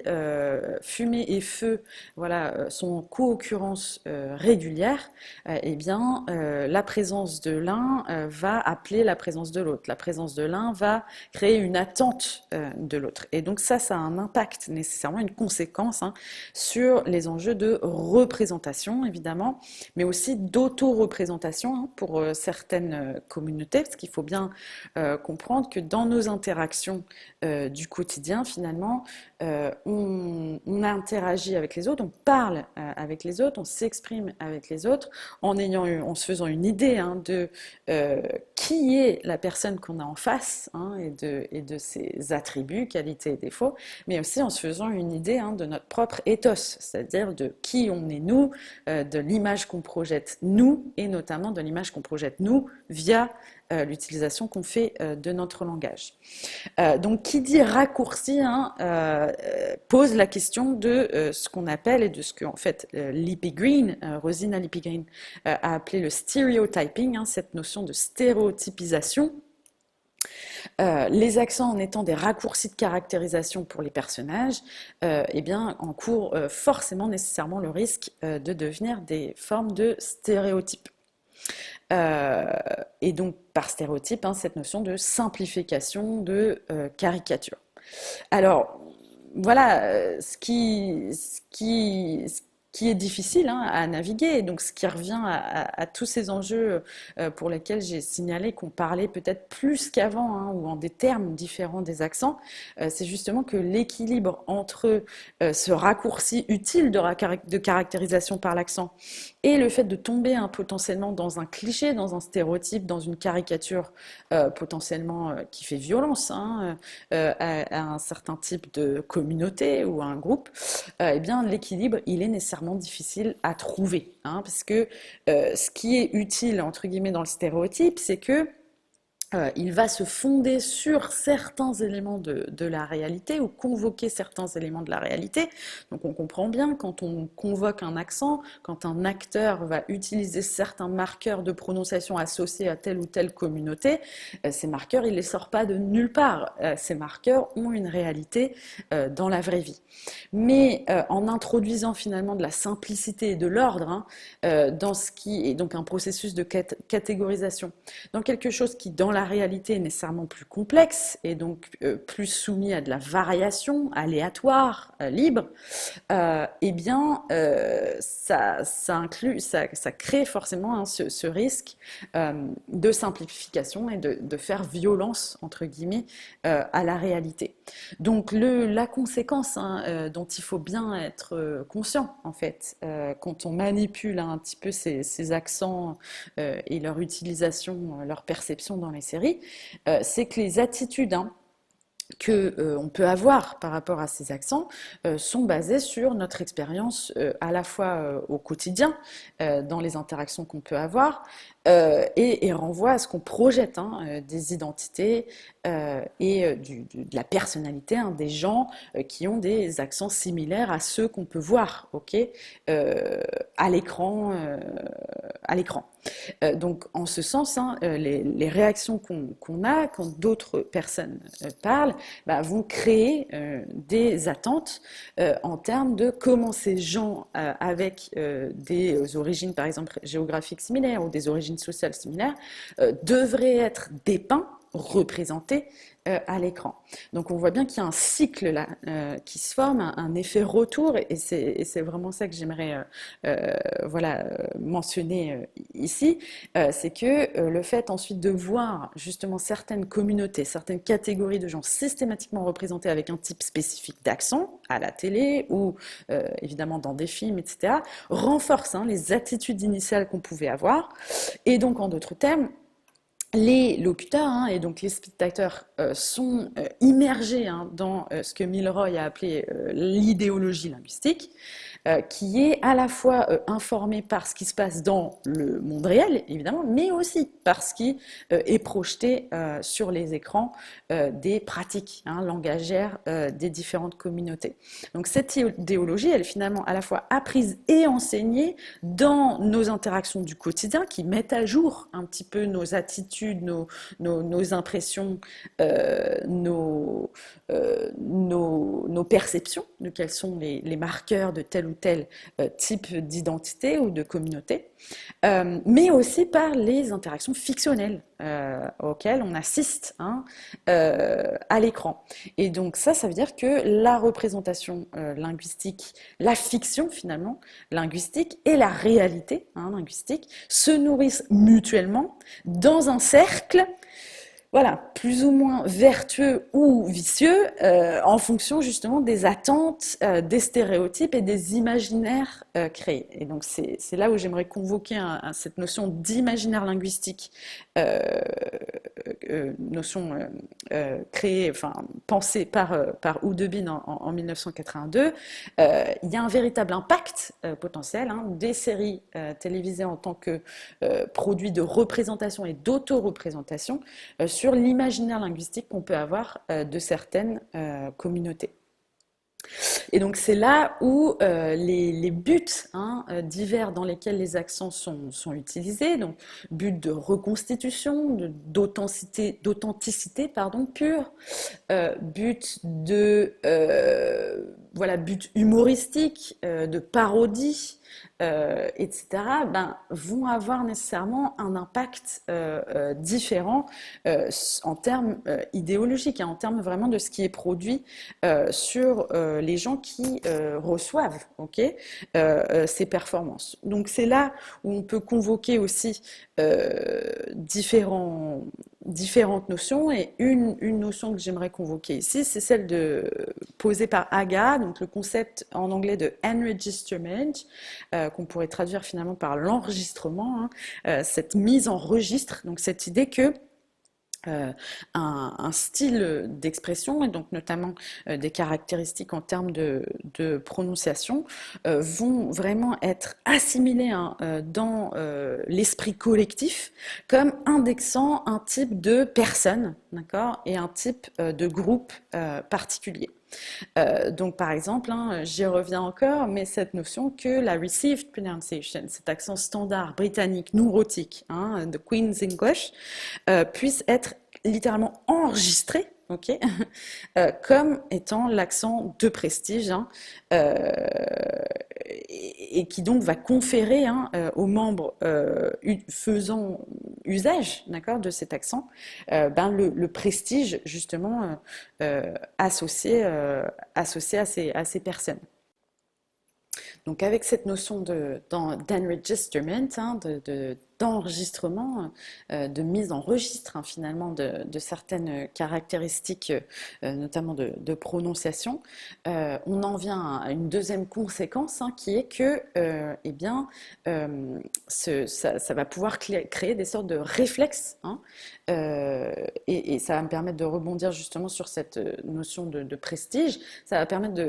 fumée et feu, voilà, sont en co-occurrence régulière, eh bien la présence de l'un va appeler la présence de l'autre. La présence de l'un va créer une attente de l'autre. Et donc ça a un impact nécessairement, une conséquence, hein, sur les enjeux de représentation, évidemment, mais aussi d'auto-représentation, hein, pour certaines communautés, parce qu'il faut bien comprendre que dans nos interactions du quotidien, finalement, on interagit avec les autres, on parle avec les autres, on s'exprime avec les autres, en se faisant une idée, hein, de qui est la personne qu'on a en face, hein, et de ses attributs, qualités et défauts, mais aussi en se faisant une idée, hein, de notre propre ethos, c'est-à-dire de qui on est nous, de l'image qu'on projette nous, et notamment de l'image qu'on projette nous via l'utilisation qu'on fait de notre langage. Donc, qui dit raccourci, hein, pose la question de ce qu'on appelle, et de ce que en fait Lippi Green, Rosina Lippi Green, a appelé le stereotyping, hein, cette notion de stéréotypisation. Les accents en étant des raccourcis de caractérisation pour les personnages, eh bien, encourent forcément nécessairement le risque de devenir des formes de stéréotypes. Et donc, par stéréotype, hein, cette notion de simplification, de caricature. Alors, voilà, ce qui est difficile, hein, à naviguer, et donc ce qui revient à tous ces enjeux pour lesquels j'ai signalé qu'on parlait peut-être plus qu'avant, hein, ou en des termes différents des accents, c'est justement que l'équilibre entre ce raccourci utile de caractérisation par l'accent et le fait de tomber, hein, potentiellement dans un cliché, dans un stéréotype, dans une caricature potentiellement qui fait violence, hein, à un certain type de communauté ou à un groupe, eh bien l'équilibre, il est nécessairement difficile à trouver, hein, parce que ce qui est utile, entre guillemets, dans le stéréotype, c'est que il va se fonder sur certains éléments de la réalité, ou convoquer certains éléments de la réalité. Donc on comprend bien, quand on convoque un accent, quand un acteur va utiliser certains marqueurs de prononciation associés à telle ou telle communauté, ces marqueurs, il ne les sort pas de nulle part. Ces marqueurs ont une réalité dans la vraie vie. Mais en introduisant finalement de la simplicité et de l'ordre, hein, dans ce qui est donc un processus de catégorisation, dans quelque chose qui, dans la réalité, est nécessairement plus complexe et donc plus soumis à de la variation aléatoire, libre, eh bien ça crée forcément, hein, ce risque de simplification et de faire violence, entre guillemets, à la réalité. Donc la conséquence, hein, dont il faut bien être conscient, en fait, quand on manipule, hein, un petit peu ces accents et leur utilisation, leur perception dans les séries, c'est que les attitudes, hein, on peut avoir par rapport à ces accents sont basés sur notre expérience à la fois au quotidien, dans les interactions qu'on peut avoir, et renvoie à ce qu'on projette des identités et de la personnalité des gens qui ont des accents similaires à ceux qu'on peut voir, à l'écran. Donc, en ce sens, les réactions qu'on a quand d'autres personnes parlent vont créer des attentes en termes de comment ces gens avec des origines, par exemple, géographiques similaires ou des origines sociales similaires, devraient être dépeints, représentés à l'écran. Donc on voit bien qu'il y a un cycle là qui se forme, un effet retour, et c'est vraiment ça que j'aimerais mentionner ici, c'est que le fait ensuite de voir justement certaines communautés, certaines catégories de gens systématiquement représentés avec un type spécifique d'accent à la télé ou évidemment dans des films, etc., renforce les attitudes initiales qu'on pouvait avoir. Et donc en d'autres termes, les locuteurs et donc les spectateurs sont immergés dans ce que Milroy a appelé l'idéologie linguistique, qui est à la fois informée par ce qui se passe dans le monde réel, évidemment, mais aussi par ce qui est projeté sur les écrans des pratiques langagières des différentes communautés. Donc cette idéologie, elle est finalement à la fois apprise et enseignée dans nos interactions du quotidien, qui mettent à jour un petit peu nos attitudes, nos impressions, nos perceptions de quels sont les marqueurs de tel ou tel type d'identité ou de communauté, mais aussi par les interactions fictionnelles auxquelles on assiste à l'écran. Et donc ça veut dire que la représentation linguistique, la fiction finalement linguistique et la réalité linguistique se nourrissent mutuellement dans un cercle plus ou moins vertueux ou vicieux en fonction justement des attentes, des stéréotypes et des imaginaires créés. Et donc c'est là où j'aimerais convoquer cette notion d'imaginaire linguistique, notion créée, pensée par Houdebine en 1982. Il y a un véritable impact potentiel des séries télévisées en tant que produit de représentation et d'auto-représentation sur l'imaginaire linguistique qu'on peut avoir de certaines communautés. Et donc c'est là où les buts divers dans lesquels les accents sont utilisés, donc but de reconstitution, d'authenticité pure, but but humoristique, de parodie, etc., vont avoir nécessairement un impact différent en termes idéologiques, en termes vraiment de ce qui est produit sur les gens qui reçoivent ces performances. Donc c'est là où on peut convoquer aussi différentes notions, et une notion que j'aimerais convoquer ici, c'est celle posée par Aga, donc le concept en anglais de enregisterment, qu'on pourrait traduire finalement par l'enregistrement, cette mise en registre, donc cette idée que un style d'expression, et donc notamment des caractéristiques en termes de prononciation, vont vraiment être assimilés dans l'esprit collectif comme indexant un type de personne, d'accord, et un type de groupe particulier. Donc par exemple, j'y reviens encore, mais cette notion que la received pronunciation, cet accent standard britannique nourotique, de Queen's English, puisse être littéralement enregistré comme étant l'accent de prestige, et qui donc va conférer aux membres faisant usage, de cet accent, le prestige justement associé à ces personnes. Donc avec cette notion d'enregistrement, d'enregistrement, de mise en registre, hein, finalement, de certaines caractéristiques, notamment de prononciation. On en vient à une deuxième conséquence, hein, qui est que eh bien, ça va pouvoir créer des sortes de réflexes, hein, et ça va me permettre de rebondir justement sur cette notion de prestige. Ça va permettre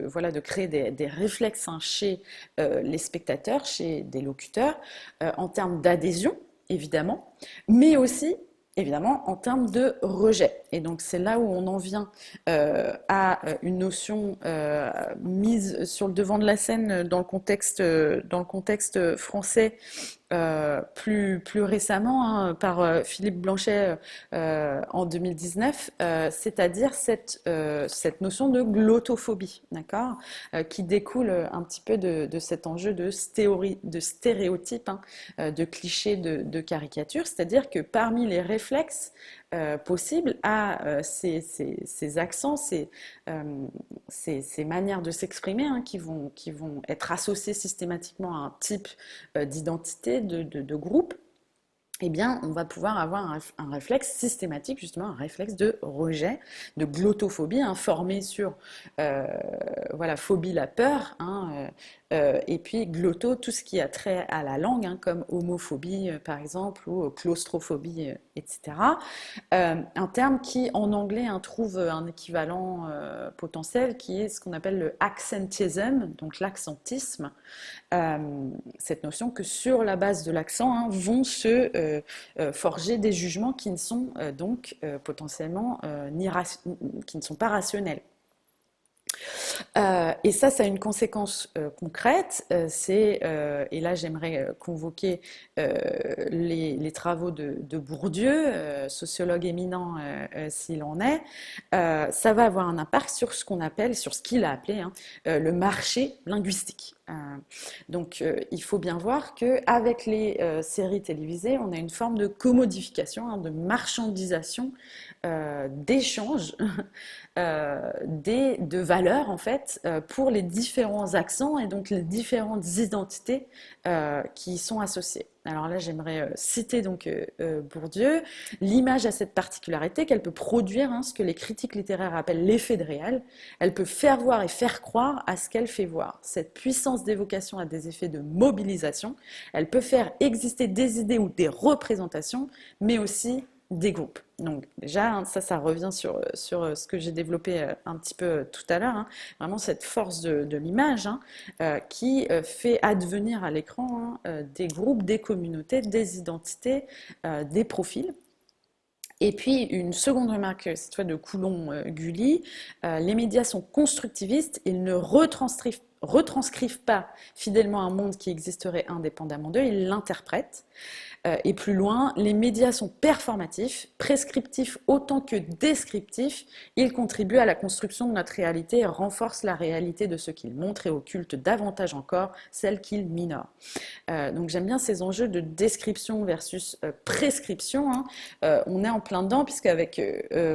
voilà, de créer des réflexes, hein, chez les spectateurs, chez des locuteurs, en termes d'adhésion, évidemment, mais aussi, évidemment, en termes de rejet. Et donc, c'est là où on en vient à une notion mise sur le devant de la scène dans le contexte français, plus récemment, hein, par Philippe Blanchet en 2019, c'est-à-dire cette notion de glottophobie, d'accord, qui découle un petit peu de cet enjeu de stéréotype, hein, de clichés, de caricatures, c'est-à-dire que parmi les réflexes possibles à ces accents, ces manières de s'exprimer, hein, qui vont être associées systématiquement à un type d'identité, de groupe, eh bien, on va pouvoir avoir un réflexe systématique, justement, un réflexe de rejet, de glottophobie, hein, formé sur, voilà, phobie, la peur, hein, et puis glotto, tout ce qui a trait à la langue, hein, comme homophobie, par exemple, ou claustrophobie, etc. Un terme qui, en anglais, hein, trouve un équivalent potentiel, qui est ce qu'on appelle le accentism, donc l'accentisme. Cette notion que sur la base de l'accent, hein, vont se forger des jugements qui ne sont donc potentiellement qui ne sont pas rationnels. Et ça a une conséquence concrète, et là j'aimerais convoquer les travaux de Bourdieu, sociologue éminent s'il en est. Ça va avoir un impact sur ce qu'on appelle, sur ce qu'il a appelé, hein, le marché linguistique. Donc il faut bien voir qu'avec les séries télévisées, on a une forme de commodification, hein, de marchandisation, d'échange de valeurs, en fait, pour les différents accents et donc les différentes identités qui y sont associées. Alors là, j'aimerais citer donc Bourdieu. L'image a cette particularité qu'elle peut produire, hein, ce que les critiques littéraires appellent l'effet de réel. Elle peut faire voir et faire croire à ce qu'elle fait voir. Cette puissance d'évocation a des effets de mobilisation. Elle peut faire exister des idées ou des représentations, mais aussi des groupes. Donc déjà, hein, ça revient sur ce que j'ai développé un petit peu tout à l'heure, hein, vraiment cette force de l'image, hein, qui fait advenir à l'écran, hein, des groupes, des communautés, des identités, des profils. Et puis une seconde remarque, cette fois de Coulon-Gully, les médias sont constructivistes, ils ne retranscrivent pas fidèlement un monde qui existerait indépendamment d'eux, ils l'interprètent. Et plus loin, les médias sont performatifs, prescriptifs autant que descriptifs. Ils contribuent à la construction de notre réalité et renforcent la réalité de ce qu'ils montrent et occultent davantage encore celle qu'ils minorent. Donc j'aime bien ces enjeux de description versus prescription, hein. On est en plein dedans, puisqu'avec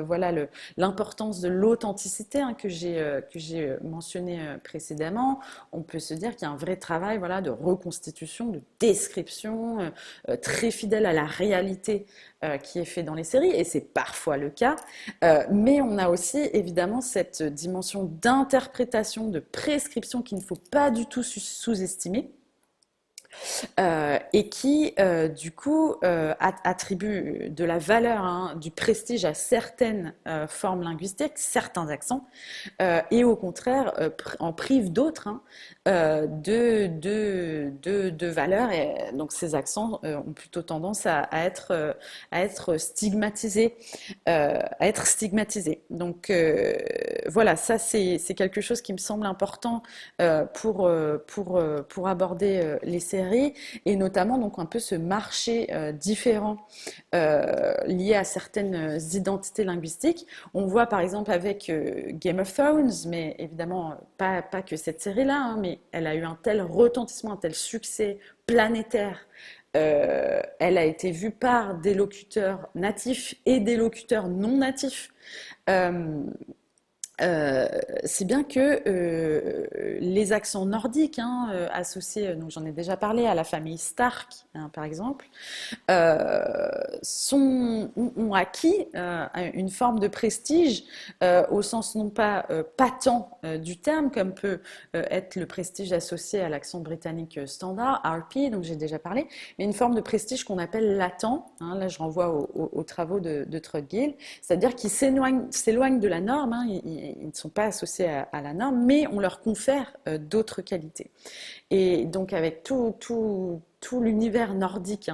voilà, l'importance de l'authenticité, hein, que j'ai mentionné précédemment, on peut se dire qu'il y a un vrai travail, voilà, de reconstitution, de description, très fidèle à la réalité qui est fait dans les séries, et c'est parfois le cas, mais on a aussi évidemment cette dimension d'interprétation, de prescription qu'il ne faut pas du tout sous-estimer. Et qui, du coup, attribue de la valeur, hein, du prestige à certaines formes linguistiques, certains accents, et au contraire en prive d'autres, hein, de valeur. Et donc ces accents ont plutôt tendance à être stigmatisés, Donc voilà, ça c'est quelque chose qui me semble important pour aborder les séries, et notamment donc un peu ce marché différent lié à certaines identités linguistiques. On voit par exemple avec Game of Thrones, mais évidemment pas que cette série-là, hein, mais elle a eu un tel retentissement, un tel succès planétaire. Elle a été vue par des locuteurs natifs et des locuteurs non natifs. si bien que les accents nordiques associés, donc j'en ai déjà parlé, à la famille Stark, par exemple, ont acquis une forme de prestige au sens non pas patent du terme, comme peut être le prestige associé à l'accent britannique standard, RP, dont j'ai déjà parlé, mais une forme de prestige qu'on appelle latent. Là, je renvoie aux travaux de Trudgill, c'est-à-dire qu'ils s'éloignent de la norme, ils ne sont pas associés à la norme, mais on leur confère d'autres qualités. Et donc avec tout l'univers nordique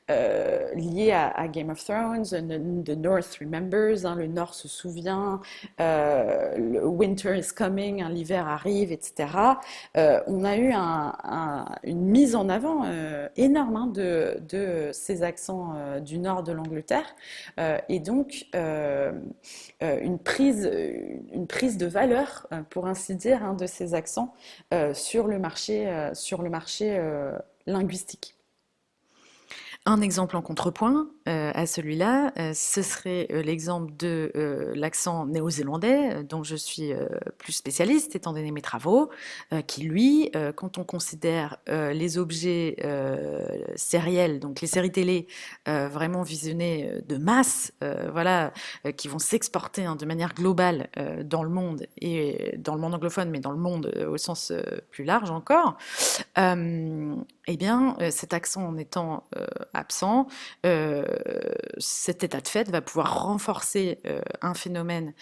lié à Game of Thrones, The North remembers, le Nord se souvient, le Winter is coming, l'hiver arrive, etc. On a eu une mise en avant énorme de ces accents du nord de l'Angleterre, et donc une prise de valeur, pour ainsi dire, de ces accents sur le marché linguistique. Un exemple en contrepoint à celui-là, ce serait l'exemple de l'accent néo-zélandais, dont je suis plus spécialiste, étant donné mes travaux, qui lui, quand on considère les objets sériels, donc les séries télé vraiment visionnées de masse, qui vont s'exporter de manière globale dans le monde, et dans le monde anglophone, mais dans le monde au sens plus large encore, eh bien, cet accent en étant absent, cet état de fait va pouvoir renforcer un phénomène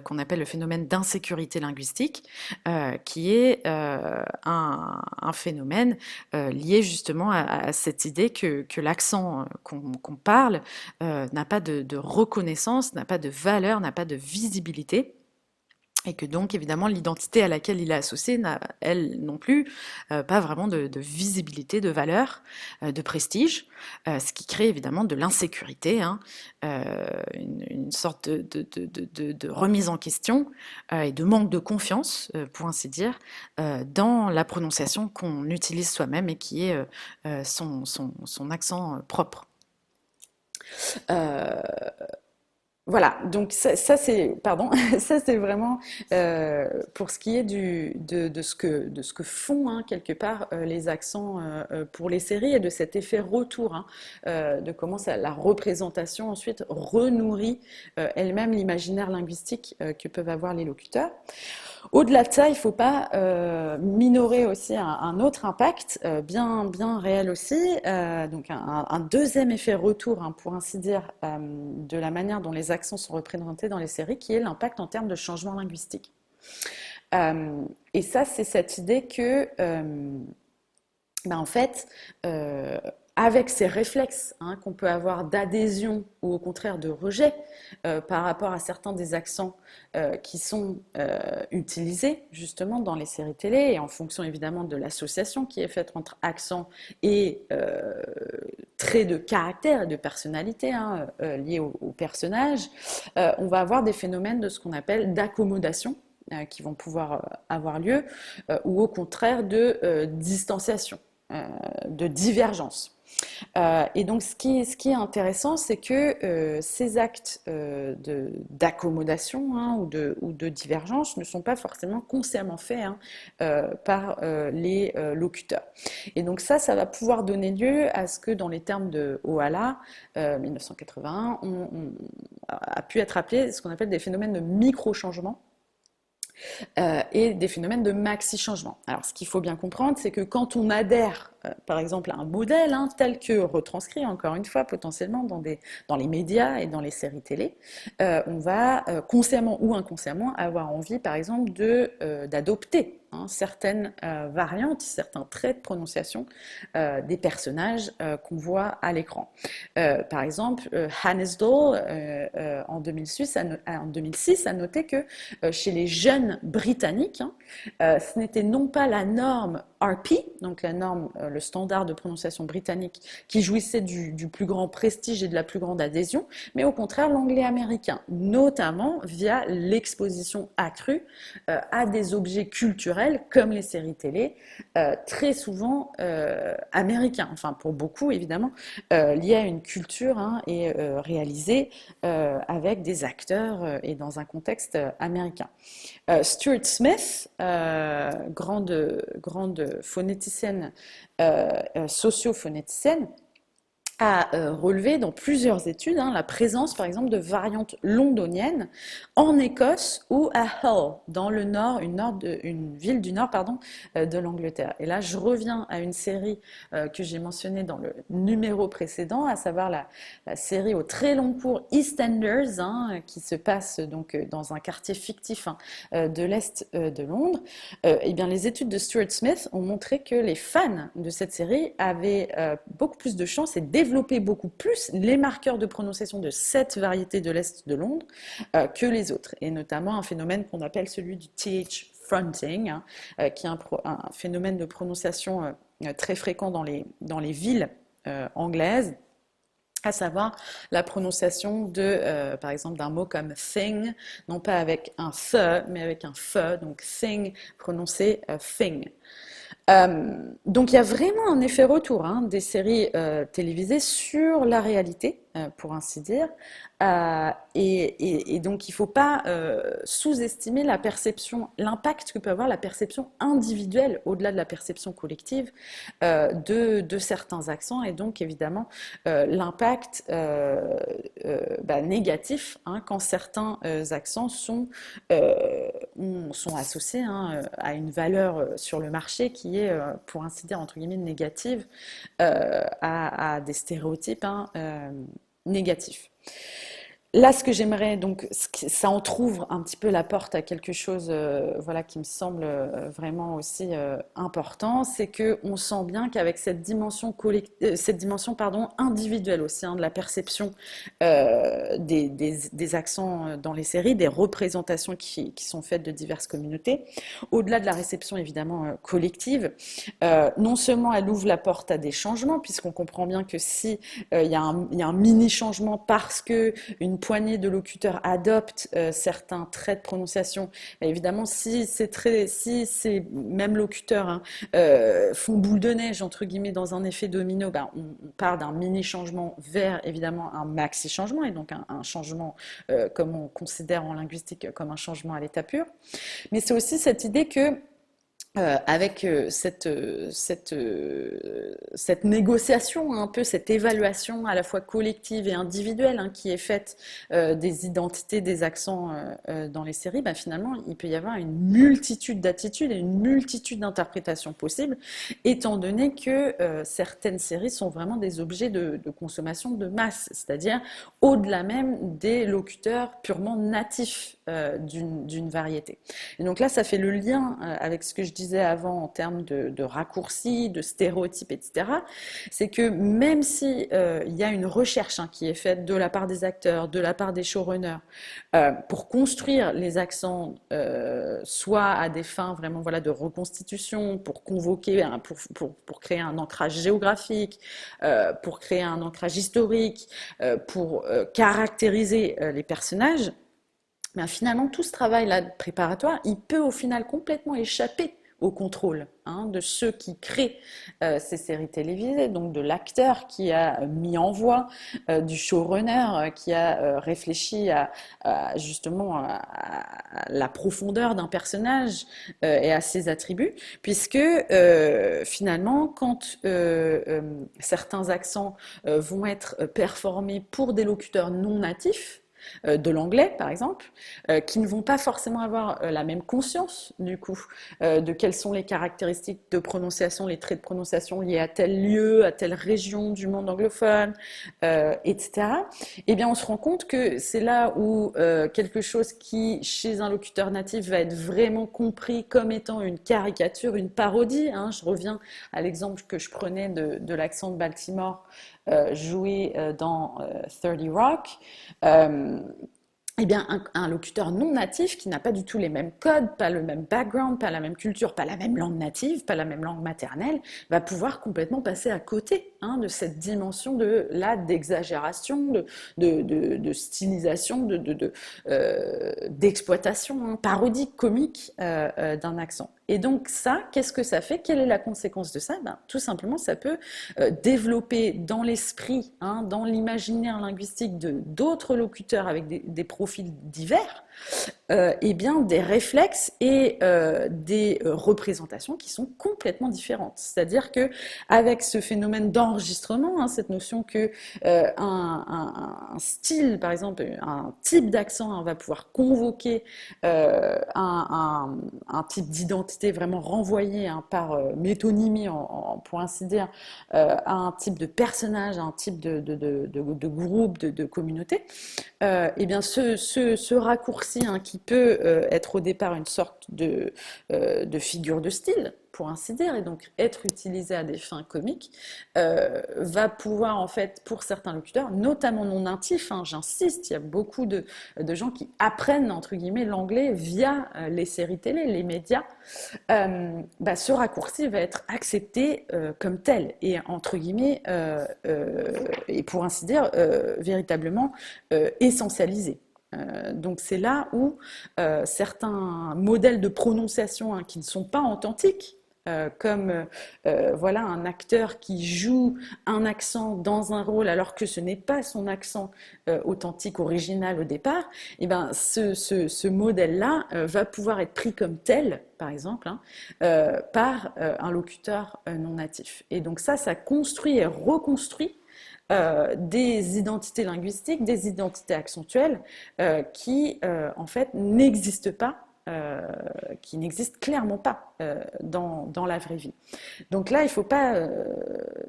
qu'on appelle le phénomène d'insécurité linguistique, qui est un phénomène lié justement à cette idée que l'accent qu'on parle n'a pas de reconnaissance, n'a pas de valeur, n'a pas de visibilité. Et que donc, évidemment, l'identité à laquelle il est associé n'a, elle non plus, pas vraiment de visibilité, de valeur, de prestige, ce qui crée évidemment de l'insécurité, une sorte de remise en question et de manque de confiance, pour ainsi dire, dans la prononciation qu'on utilise soi-même et qui est son accent propre. Voilà, donc ça c'est, pardon, ça c'est vraiment pour ce qui est de ce que font quelque part les accents pour les séries, et de cet effet retour, de comment la représentation ensuite renourrit elle-même l'imaginaire linguistique que peuvent avoir les locuteurs. Au-delà de ça, il ne faut pas minorer aussi un autre impact bien réel aussi, donc un deuxième effet retour, pour ainsi dire, de la manière dont les accents sont représentés dans les séries, qui est l'impact en termes de changement linguistique. Et ça, c'est cette idée que, en fait, avec ces réflexes qu'on peut avoir d'adhésion ou au contraire de rejet par rapport à certains des accents qui sont utilisés justement dans les séries télé, et en fonction évidemment de l'association qui est faite entre accent et traits de caractère et de personnalité liés au personnage, on va avoir des phénomènes de ce qu'on appelle d'accommodation qui vont pouvoir avoir lieu, ou au contraire de distanciation, de divergence. Et donc ce qui est intéressant, c'est que ces actes d'accommodation ou de divergence ne sont pas forcément consciemment faits par les locuteurs. Et donc ça va pouvoir donner lieu à ce que, dans les termes de Ohala 1981, on a pu être appelé ce qu'on appelle des phénomènes de micro-changement et des phénomènes de maxi-changement. Alors, ce qu'il faut bien comprendre, c'est que quand on adhère, par exemple, à un modèle tel que retranscrit, encore une fois, potentiellement dans les médias et dans les séries télé, on va consciemment ou inconsciemment avoir envie, par exemple, d'adopter certaines variantes, certains traits de prononciation des personnages qu'on voit à l'écran. Par exemple, Hannes Doll, en 2006, a noté que chez les jeunes britanniques, ce n'était non pas la norme RP, donc la norme, le standard de prononciation britannique qui jouissait du plus grand prestige et de la plus grande adhésion, mais au contraire l'anglais américain, notamment via l'exposition accrue à des objets culturels comme les séries télé, très souvent américains, enfin pour beaucoup évidemment, liés à une culture et réalisés avec des acteurs et dans un contexte américain. Stuart Smith, grande phonéticienne, socio-phonéticienne, a relevé dans plusieurs études la présence, par exemple, de variantes londoniennes en Écosse ou à Hull, dans le nord, une ville du nord de l'Angleterre. Et là, je reviens à une série que j'ai mentionnée dans le numéro précédent, à savoir la série au très long cours EastEnders, qui se passe donc dans un quartier fictif de l'Est de Londres. Eh bien, les études de Stuart Smith ont montré que les fans de cette série avaient beaucoup plus de chances et développer beaucoup plus les marqueurs de prononciation de cette variété de l'Est de Londres que les autres, et notamment un phénomène qu'on appelle celui du TH fronting, qui est un phénomène de prononciation très fréquent dans les villes anglaises, à savoir la prononciation par exemple, d'un mot comme thing, non pas avec un th, mais avec un f, donc thing prononcé thing. Donc il y a vraiment un effet retour des séries télévisées sur la réalité, pour ainsi dire, et donc il ne faut pas sous-estimer la perception, l'impact que peut avoir la perception individuelle au-delà de la perception collective de certains accents, et donc évidemment l'impact négatif quand certains accents sont associés à une valeur sur le marché qui est, pour ainsi dire, entre guillemets, négative, à des stéréotypes négatifs. Là, ce que j'aimerais, donc, ça entrouvre un petit peu la porte à quelque chose qui me semble vraiment aussi important, c'est qu'on sent bien qu'avec cette dimension individuelle aussi, de la perception des accents dans les séries, des représentations qui sont faites de diverses communautés, au-delà de la réception évidemment collective, non seulement elle ouvre la porte à des changements, puisqu'on comprend bien que si il y a un mini-changement parce qu'une poignée de locuteurs adoptent certains traits de prononciation, mais évidemment si ces mêmes locuteurs font boule de neige entre guillemets dans un effet domino, on part d'un mini changement vers évidemment un maxi changement, et donc un changement comme on considère en linguistique comme un changement à l'état pur. Mais c'est aussi cette idée que avec cette négociation, un peu cette évaluation à la fois collective et individuelle qui est faite des identités, des accents dans les séries, finalement il peut y avoir une multitude d'attitudes et une multitude d'interprétations possibles, étant donné que certaines séries sont vraiment des objets de consommation de masse, c'est-à-dire au-delà même des locuteurs purement natifs d'une variété. Et donc là, ça fait le lien avec ce que je disais avant en termes de raccourcis, de stéréotypes, etc. C'est que même si y a une recherche qui est faite de la part des acteurs, de la part des showrunners, pour construire les accents, soit à des fins vraiment de reconstitution, pour convoquer, pour créer un ancrage géographique, pour créer un ancrage historique, pour caractériser les personnages, finalement, tout ce travail-là préparatoire, il peut au final complètement échapper au contrôle de ceux qui créent ces séries télévisées, donc de l'acteur qui a mis en voix, du showrunner qui a réfléchi justement à la profondeur d'un personnage et à ses attributs, puisque finalement, quand certains accents vont être performés pour des locuteurs non natifs, de l'anglais par exemple, qui ne vont pas forcément avoir la même conscience du coup de quelles sont les caractéristiques de prononciation, les traits de prononciation liés à tel lieu, à telle région du monde anglophone, etc. Eh bien on se rend compte que c'est là où quelque chose qui chez un locuteur natif va être vraiment compris comme étant une caricature, une parodie, je reviens à l'exemple que je prenais de l'accent de Baltimore joué dans 30 Rock, eh bien, un locuteur non natif qui n'a pas du tout les mêmes codes, pas le même background, pas la même culture, pas la même langue native, pas la même langue maternelle, va pouvoir complètement passer à côté de cette dimension d'exagération, de stylisation, d'exploitation parodique, comique d'un accent. Et donc ça, qu'est-ce que ça fait? Quelle est la conséquence de ça? Tout simplement, ça peut développer dans l'esprit, dans l'imaginaire linguistique d'autres locuteurs avec des profils divers, eh bien, des réflexes et des représentations qui sont complètement différentes. C'est-à-dire que avec ce phénomène d'enregistrement, cette notion que un style, par exemple, un type d'accent va pouvoir convoquer un type d'identité vraiment renvoyé par métonymie, pour ainsi dire, à un type de personnage, à un type de groupe, de communauté, eh bien, ce raccourci qui peut être au départ une sorte de figure de style, pour ainsi dire, et donc être utilisé à des fins comiques, va pouvoir, en fait, pour certains locuteurs, notamment non natifs, j'insiste, il y a beaucoup de gens qui apprennent, entre guillemets, l'anglais via les séries télé, les médias, ce raccourci va être accepté comme tel, et entre guillemets, et pour ainsi dire, véritablement essentialisé. Donc c'est là où certains modèles de prononciation qui ne sont pas authentiques, comme voilà, un acteur qui joue un accent dans un rôle alors que ce n'est pas son accent authentique, original au départ, et ben ce modèle-là va pouvoir être pris comme tel, par exemple, par un locuteur non natif. Et donc ça construit et reconstruit des identités linguistiques, des identités accentuelles qui, en fait, n'existent pas, qui n'existent clairement pas dans la vraie vie. Donc là, il ne faut pas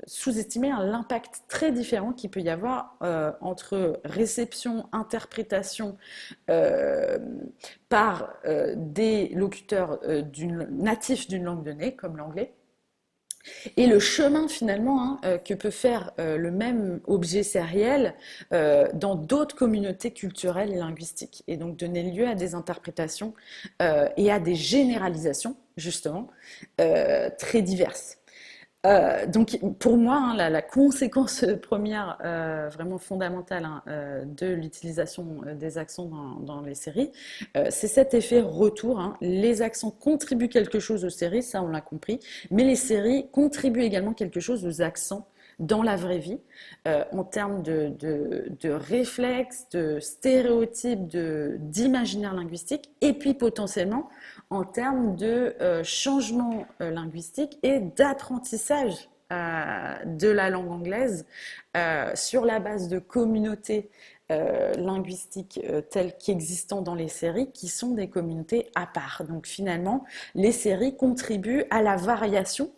sous-estimer l'impact très différent qu'il peut y avoir entre réception, interprétation par des locuteurs natifs d'une langue donnée, comme l'anglais, et le chemin finalement que peut faire le même objet sériel dans d'autres communautés culturelles et linguistiques, et donc donner lieu à des interprétations et à des généralisations justement très diverses. Donc pour moi, la conséquence première vraiment fondamentale de l'utilisation des accents dans les séries, c'est cet effet retour. Les accents contribuent quelque chose aux séries, ça on l'a compris, mais les séries contribuent également quelque chose aux accents dans la vraie vie, en termes de réflexes, de stéréotypes, d'imaginaire linguistique, et puis potentiellement en termes de changement linguistique et d'apprentissage de la langue anglaise sur la base de communautés linguistiques telles qu'existant dans les séries, qui sont des communautés à part. Donc finalement, les séries contribuent à la variation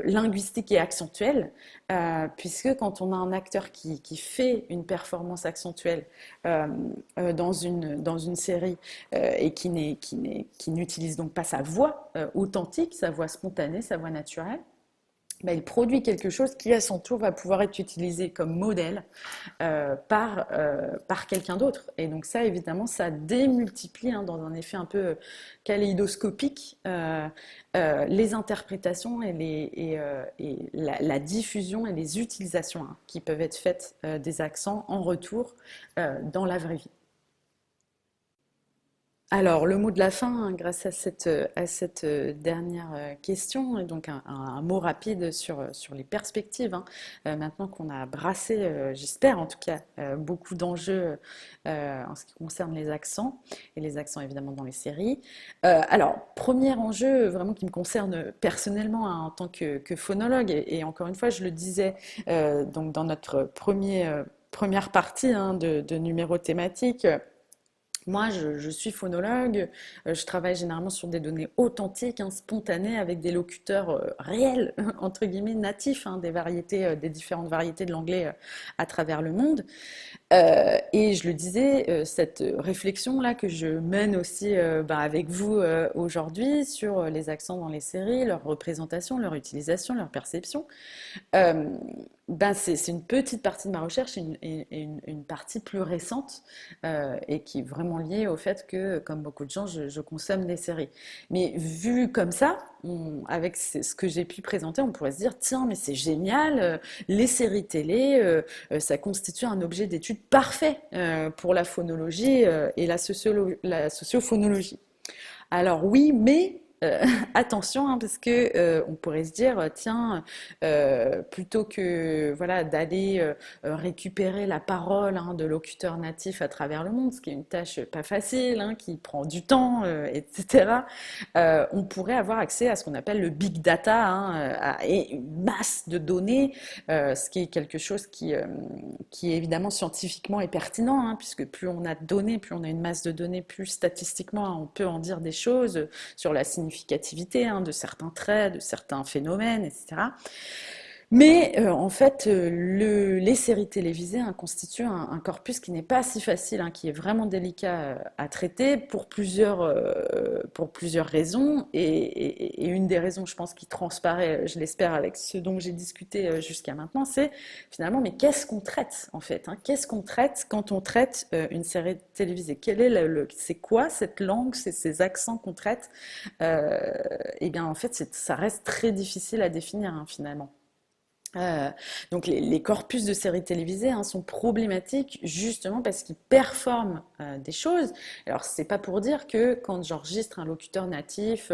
linguistique et accentuelle, puisque quand on a un acteur qui fait une performance accentuelle dans une série et qui n'utilise donc pas sa voix authentique, sa voix spontanée, sa voix naturelle, il produit quelque chose qui, à son tour, va pouvoir être utilisé comme modèle par quelqu'un d'autre. Et donc ça, évidemment, ça démultiplie dans un effet un peu kaléidoscopique les interprétations et la diffusion et les utilisations qui peuvent être faites des accents en retour dans la vraie vie. Alors, le mot de la fin, grâce à cette dernière question, et donc un mot rapide sur les perspectives. Maintenant qu'on a brassé, j'espère en tout cas, beaucoup d'enjeux en ce qui concerne les accents, et les accents évidemment dans les séries. Alors, premier enjeu vraiment qui me concerne personnellement en tant que phonologue, et encore une fois, je le disais donc dans notre première partie de numéro thématique. Moi, je suis phonologue, je travaille généralement sur des données authentiques, spontanées, avec des locuteurs réels, entre guillemets, natifs, des différentes variétés de l'anglais à travers le monde. Et je le disais, cette réflexion-là que je mène aussi avec vous aujourd'hui sur les accents dans les séries, leur représentation, leur utilisation, leur perception, C'est une petite partie de ma recherche et une partie plus récente et qui est vraiment liée au fait que, comme beaucoup de gens, je consomme des séries. Mais vu comme ça, avec ce que j'ai pu présenter, on pourrait se dire, tiens, mais c'est génial, les séries télé, ça constitue un objet d'étude parfait pour la phonologie et la sociophonologie. Alors oui, mais attention, hein, parce que on pourrait se dire, tiens, plutôt que voilà d'aller récupérer la parole hein, de locuteurs natifs à travers le monde, ce qui est une tâche pas facile, hein, qui prend du temps, etc. On pourrait avoir accès à ce qu'on appelle le big data hein, et une masse de données, ce qui est quelque chose qui est évidemment scientifiquement est pertinent, hein, puisque plus on a de données, plus on a une masse de données, plus statistiquement hein, on peut en dire des choses sur la significativité hein, de certains traits, de certains phénomènes, etc. Mais en fait, les séries télévisées hein, constituent un corpus qui n'est pas si facile, hein, qui est vraiment délicat à traiter pour plusieurs raisons. Et une des raisons, je pense, qui transparaît, je l'espère, avec ce dont j'ai discuté jusqu'à maintenant, c'est finalement, mais qu'est-ce qu'on traite en fait hein? Qu'est-ce qu'on traite quand on traite une série télévisée? C'est quoi cette langue, ces accents qu'on traite Eh bien, en fait, ça reste très difficile à définir hein, finalement. Donc les corpus de séries télévisées hein, sont problématiques justement parce qu'ils performent des choses. Alors c'est pas pour dire que quand j'enregistre un locuteur natif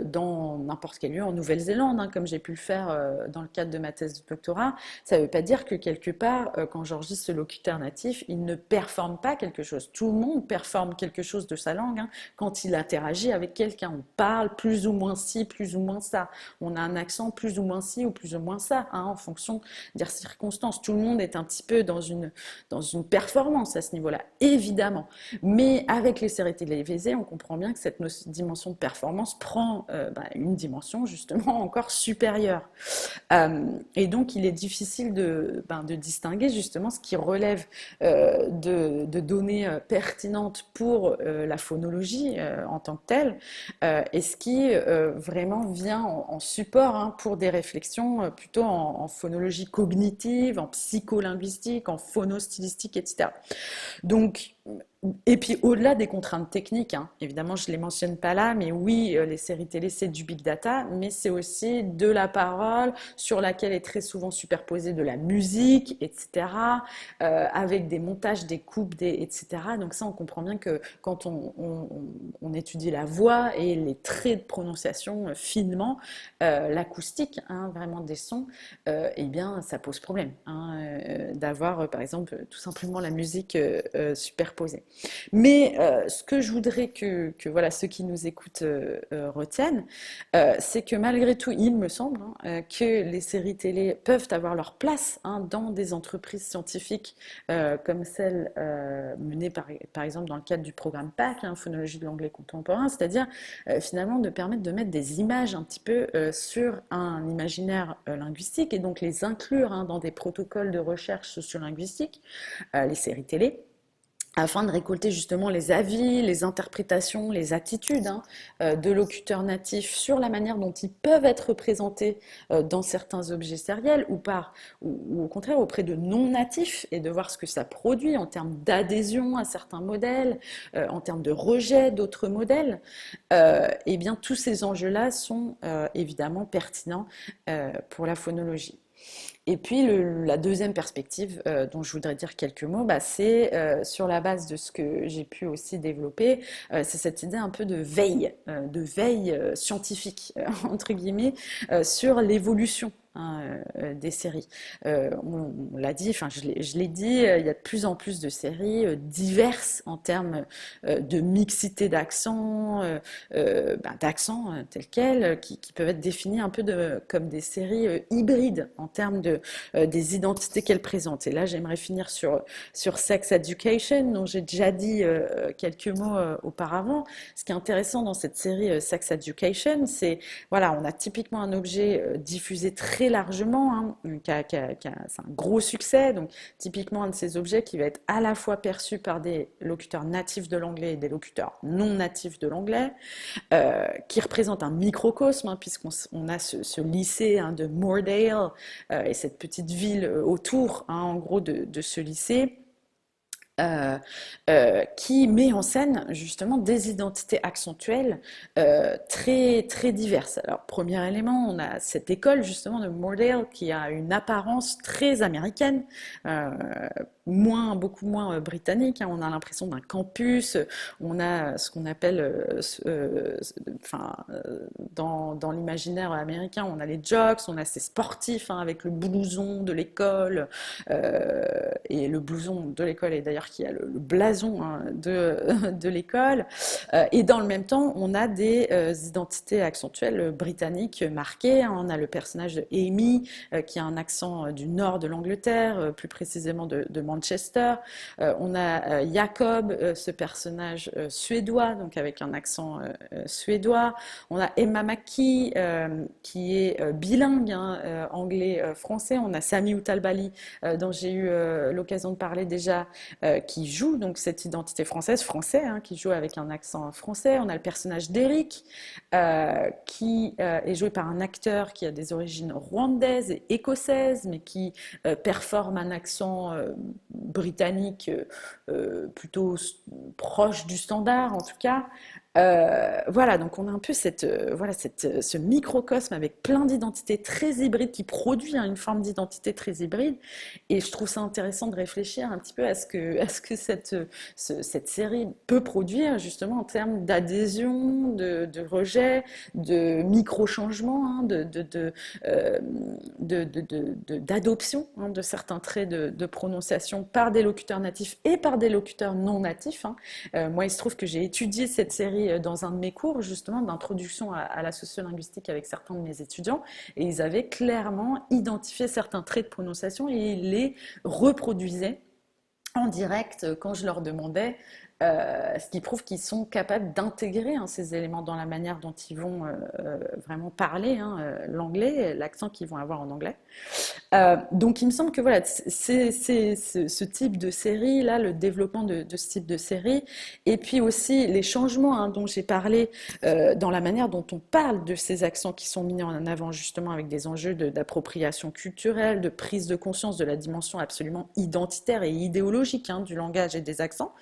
dans n'importe quel lieu en Nouvelle-Zélande, hein, comme j'ai pu le faire dans le cadre de ma thèse de doctorat, ça veut pas dire que quelque part quand j'enregistre ce locuteur natif, il ne performe pas quelque chose. Tout le monde performe quelque chose de sa langue hein, quand il interagit avec quelqu'un. On parle plus ou moins ci, plus ou moins ça. On a un accent plus ou moins ci ou plus ou moins ça. Hein, en fonction des circonstances. Tout le monde est un petit peu dans une performance à ce niveau-là, évidemment. Mais avec les séries télévisées, on comprend bien que cette dimension de performance prend une dimension justement encore supérieure. Et donc, il est difficile de distinguer justement ce qui relève de données pertinentes pour la phonologie en tant que telle et ce qui vraiment vient en support hein, pour des réflexions plutôt en phonologie cognitive, en psycholinguistique, en phonostylistique, etc. Donc, et puis au-delà des contraintes techniques, hein, évidemment je ne les mentionne pas là, mais oui, les séries télé c'est du big data, mais c'est aussi de la parole sur laquelle est très souvent superposée de la musique, etc., avec des montages, des coupes, etc. Donc ça on comprend bien que quand on étudie la voix et les traits de prononciation finement, l'acoustique, hein, vraiment des sons, eh bien ça pose problème hein, d'avoir par exemple tout simplement la musique superposée. Mais ce que je voudrais que voilà, ceux qui nous écoutent retiennent, c'est que malgré tout, il me semble hein, que les séries télé peuvent avoir leur place hein, dans des entreprises scientifiques comme celle menée par exemple dans le cadre du programme PAC, hein, Phonologie de l'anglais contemporain, c'est-à-dire finalement de permettre de mettre des images un petit peu sur un imaginaire linguistique et donc les inclure hein, dans des protocoles de recherche sociolinguistique, les séries télé, afin de récolter justement les avis, les interprétations, les attitudes hein, de locuteurs natifs sur la manière dont ils peuvent être représentés dans certains objets sériels ou au contraire auprès de non-natifs et de voir ce que ça produit en termes d'adhésion à certains modèles, en termes de rejet d'autres modèles. Et bien tous ces enjeux-là sont évidemment pertinents pour la phonologie. Et puis la deuxième perspective dont je voudrais dire quelques mots, c'est sur la base de ce que j'ai pu aussi développer, c'est cette idée un peu de veille scientifique, entre guillemets, sur l'évolution des séries. On l'a dit, enfin je l'ai dit, il y a de plus en plus de séries diverses en termes de mixité d'accents, tels quels, qui peuvent être définis un peu comme des séries hybrides en termes des identités qu'elles présentent. Et là, j'aimerais finir sur Sex Education, dont j'ai déjà dit quelques mots auparavant. Ce qui est intéressant dans cette série Sex Education, c'est, voilà, on a typiquement un objet diffusé très très largement, hein, c'est un gros succès. Donc, typiquement, un de ces objets qui va être à la fois perçu par des locuteurs natifs de l'anglais et des locuteurs non natifs de l'anglais, qui représente un microcosme, hein, puisqu'on a ce lycée, hein, de Moordale, et cette petite ville autour, hein, en gros, de ce lycée. Qui met en scène justement des identités accentuelles très, très diverses. Alors, premier élément, on a cette école justement de Moordale qui a une apparence très américaine, beaucoup moins britannique, hein. On a l'impression d'un campus, on a ce qu'on appelle, dans l'imaginaire américain, on a les jocks, on a ces sportifs, hein, avec le blouson de l'école, et le blouson de l'école est d'ailleurs qui a le blason, hein, de l'école. Et dans le même temps, on a des identités accentuelles britanniques marquées, hein. On a le personnage de Amy, qui a un accent du nord de l'Angleterre, plus précisément de Manchester. On a Jacob, ce personnage suédois, donc avec un accent suédois. On a Emma Mackey, qui est bilingue, hein, anglais-français. On a Sami Outalbali, dont j'ai eu l'occasion de parler déjà, qui joue donc cette identité français, hein, qui joue avec un accent français. On a le personnage d'Eric, qui est joué par un acteur qui a des origines rwandaises et écossaises, mais qui performe un accent britannique plutôt proche du standard en tout cas. Voilà, donc on a un peu ce microcosme avec plein d'identités très hybrides qui produit, hein, une forme d'identité très hybride. Et je trouve ça intéressant de réfléchir un petit peu à ce que cette série peut produire justement en termes d'adhésion, de rejet, de micro-changements, hein, d'adoption, hein, de certains traits de prononciation par des locuteurs natifs et par des locuteurs non natifs, hein. Moi, il se trouve que j'ai étudié cette série dans un de mes cours justement d'introduction à la sociolinguistique avec certains de mes étudiants, et ils avaient clairement identifié certains traits de prononciation et ils les reproduisaient en direct quand je leur demandais, ce qui prouve qu'ils sont capables d'intégrer, hein, ces éléments dans la manière dont ils vont vraiment parler, hein, l'anglais, l'accent qu'ils vont avoir en anglais. Donc il me semble que voilà, c'est ce type de série, là, le développement de ce type de série, et puis aussi les changements, hein, dont j'ai parlé, dans la manière dont on parle de ces accents qui sont mis en avant justement avec des enjeux d'appropriation culturelle, de prise de conscience de la dimension absolument identitaire et idéologique, hein, du langage et des accents.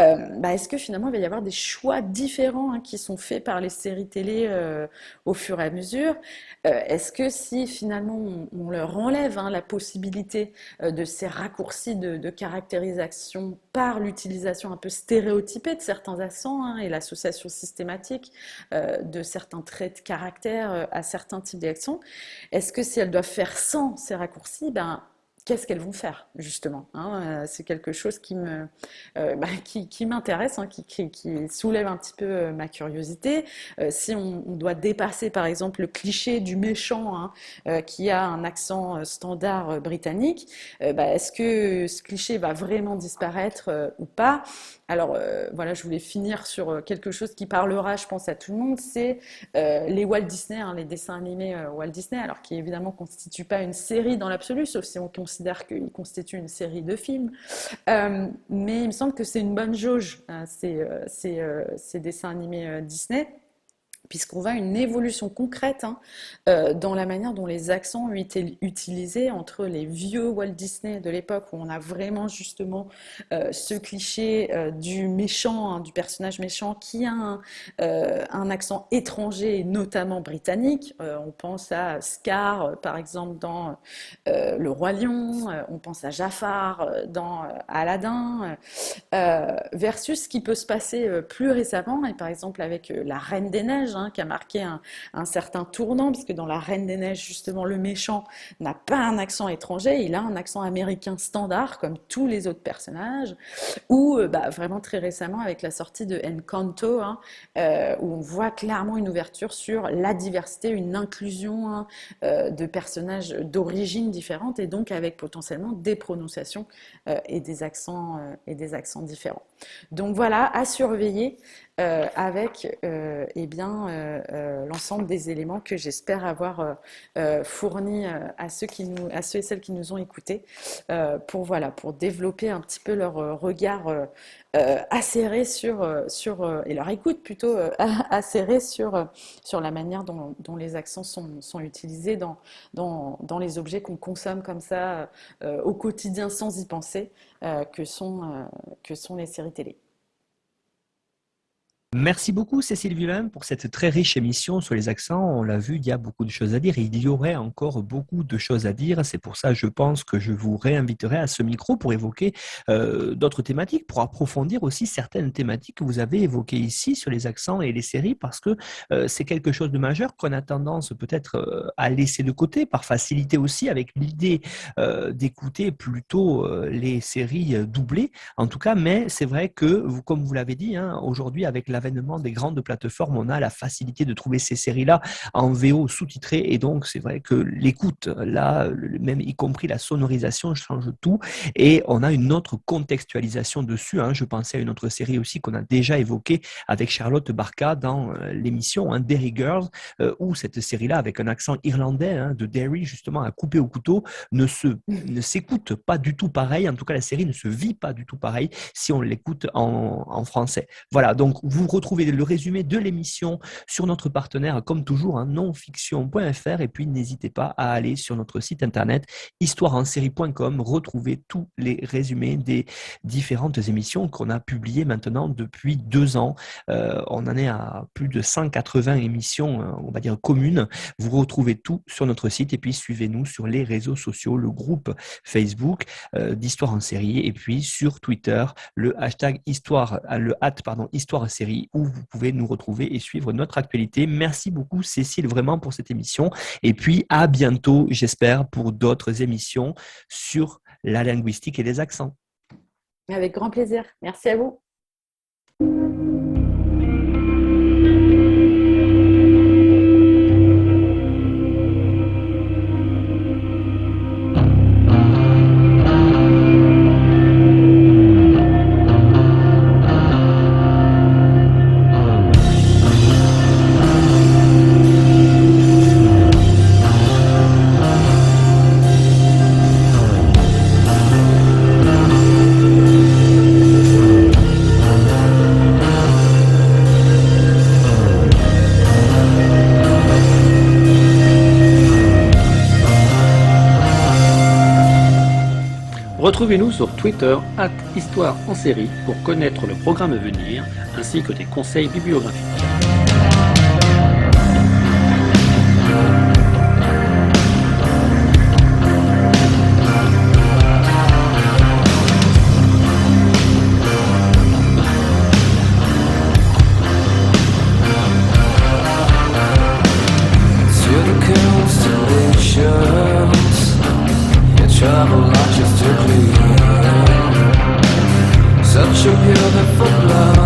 Est-ce que finalement il va y avoir des choix différents, hein, qui sont faits par les séries télé au fur et à mesure? Est-ce que si finalement on leur enlève, hein, la possibilité de ces raccourcis de caractérisation par l'utilisation un peu stéréotypée de certains accents, hein, et l'association systématique de certains traits de caractère à certains types d'accents, est-ce que si elles doivent faire sans ces raccourcis, qu'est-ce qu'elles vont faire justement, hein? C'est quelque chose qui m'intéresse, hein, qui soulève un petit peu ma curiosité. Si on doit dépasser par exemple le cliché du méchant, hein, qui a un accent standard britannique, est-ce que ce cliché va vraiment disparaître ou pas? Alors voilà, je voulais finir sur quelque chose qui parlera, je pense, à tout le monde, c'est les Walt Disney, hein, les dessins animés Walt Disney, alors qui évidemment ne constituent pas une série dans l'absolu, sauf si on considère qu'ils constituent une série de films. Mais il me semble que c'est une bonne jauge, hein, ces dessins animés Disney, puisqu'on voit une évolution concrète, hein, dans la manière dont les accents ont été utilisés entre les vieux Walt Disney de l'époque, où on a vraiment justement ce cliché du méchant, hein, du personnage méchant qui a un accent étranger, notamment britannique. On pense à Scar, par exemple, dans Le Roi Lion, on pense à Jafar dans Aladdin, versus ce qui peut se passer plus récemment, et par exemple avec La Reine des Neiges, hein, qui a marqué un certain tournant, puisque dans La Reine des Neiges, justement, le méchant n'a pas un accent étranger, il a un accent américain standard, comme tous les autres personnages, ou vraiment très récemment avec la sortie de Encanto, hein, où on voit clairement une ouverture sur la diversité, une inclusion, hein, de personnages d'origine différentes, et donc avec potentiellement des prononciations et des accents différents. Donc voilà, à surveiller. avec l'ensemble des éléments que j'espère avoir fournis à ceux et celles qui nous ont écoutés pour développer un petit peu leur regard acéré et leur écoute plutôt acérée sur la manière dont les accents sont utilisés dans les objets qu'on consomme comme ça au quotidien sans y penser, que sont les séries télé. Merci beaucoup Cécile Villain pour cette très riche émission sur les accents. On l'a vu, il y a beaucoup de choses à dire et il y aurait encore beaucoup de choses à dire. C'est pour ça, je pense que je vous réinviterai à ce micro pour évoquer d'autres thématiques, pour approfondir aussi certaines thématiques que vous avez évoquées ici sur les accents et les séries, parce que c'est quelque chose de majeur qu'on a tendance peut-être à laisser de côté, par facilité aussi, avec l'idée d'écouter plutôt les séries doublées, en tout cas. Mais c'est vrai que, comme vous l'avez dit, aujourd'hui, avec l'avènement des grandes plateformes, on a la facilité de trouver ces séries-là en VO sous-titrées et donc c'est vrai que l'écoute, là, même y compris la sonorisation change tout et on a une autre contextualisation dessus. Je pensais à une autre série aussi qu'on a déjà évoquée avec Charlotte Barca dans l'émission Derry Girls, où cette série-là, avec un accent irlandais de Derry, justement à couper au couteau, ne s'écoute pas du tout pareil. En tout cas, la série ne se vit pas du tout pareil si on l'écoute en français. Voilà, donc vous retrouvez le résumé de l'émission sur notre partenaire, comme toujours, nonfiction.fr. Et puis, n'hésitez pas à aller sur notre site internet histoireensérie.com, retrouver tous les résumés des différentes émissions qu'on a publiées maintenant depuis 2 ans. On en est à plus de 180 émissions, on va dire communes. Vous retrouvez tout sur notre site et puis suivez-nous sur les réseaux sociaux, le groupe Facebook d'Histoire en série et puis sur Twitter, le hashtag Histoire série, où vous pouvez nous retrouver et suivre notre actualité. Merci beaucoup Cécile vraiment pour cette émission et puis à bientôt, j'espère, pour d'autres émissions sur la linguistique et les accents. Avec grand plaisir. Merci à vous. Retrouvez-nous sur Twitter @Histoire en série pour connaître le programme à venir ainsi que des conseils bibliographiques. Travel majestically, such a beautiful blood.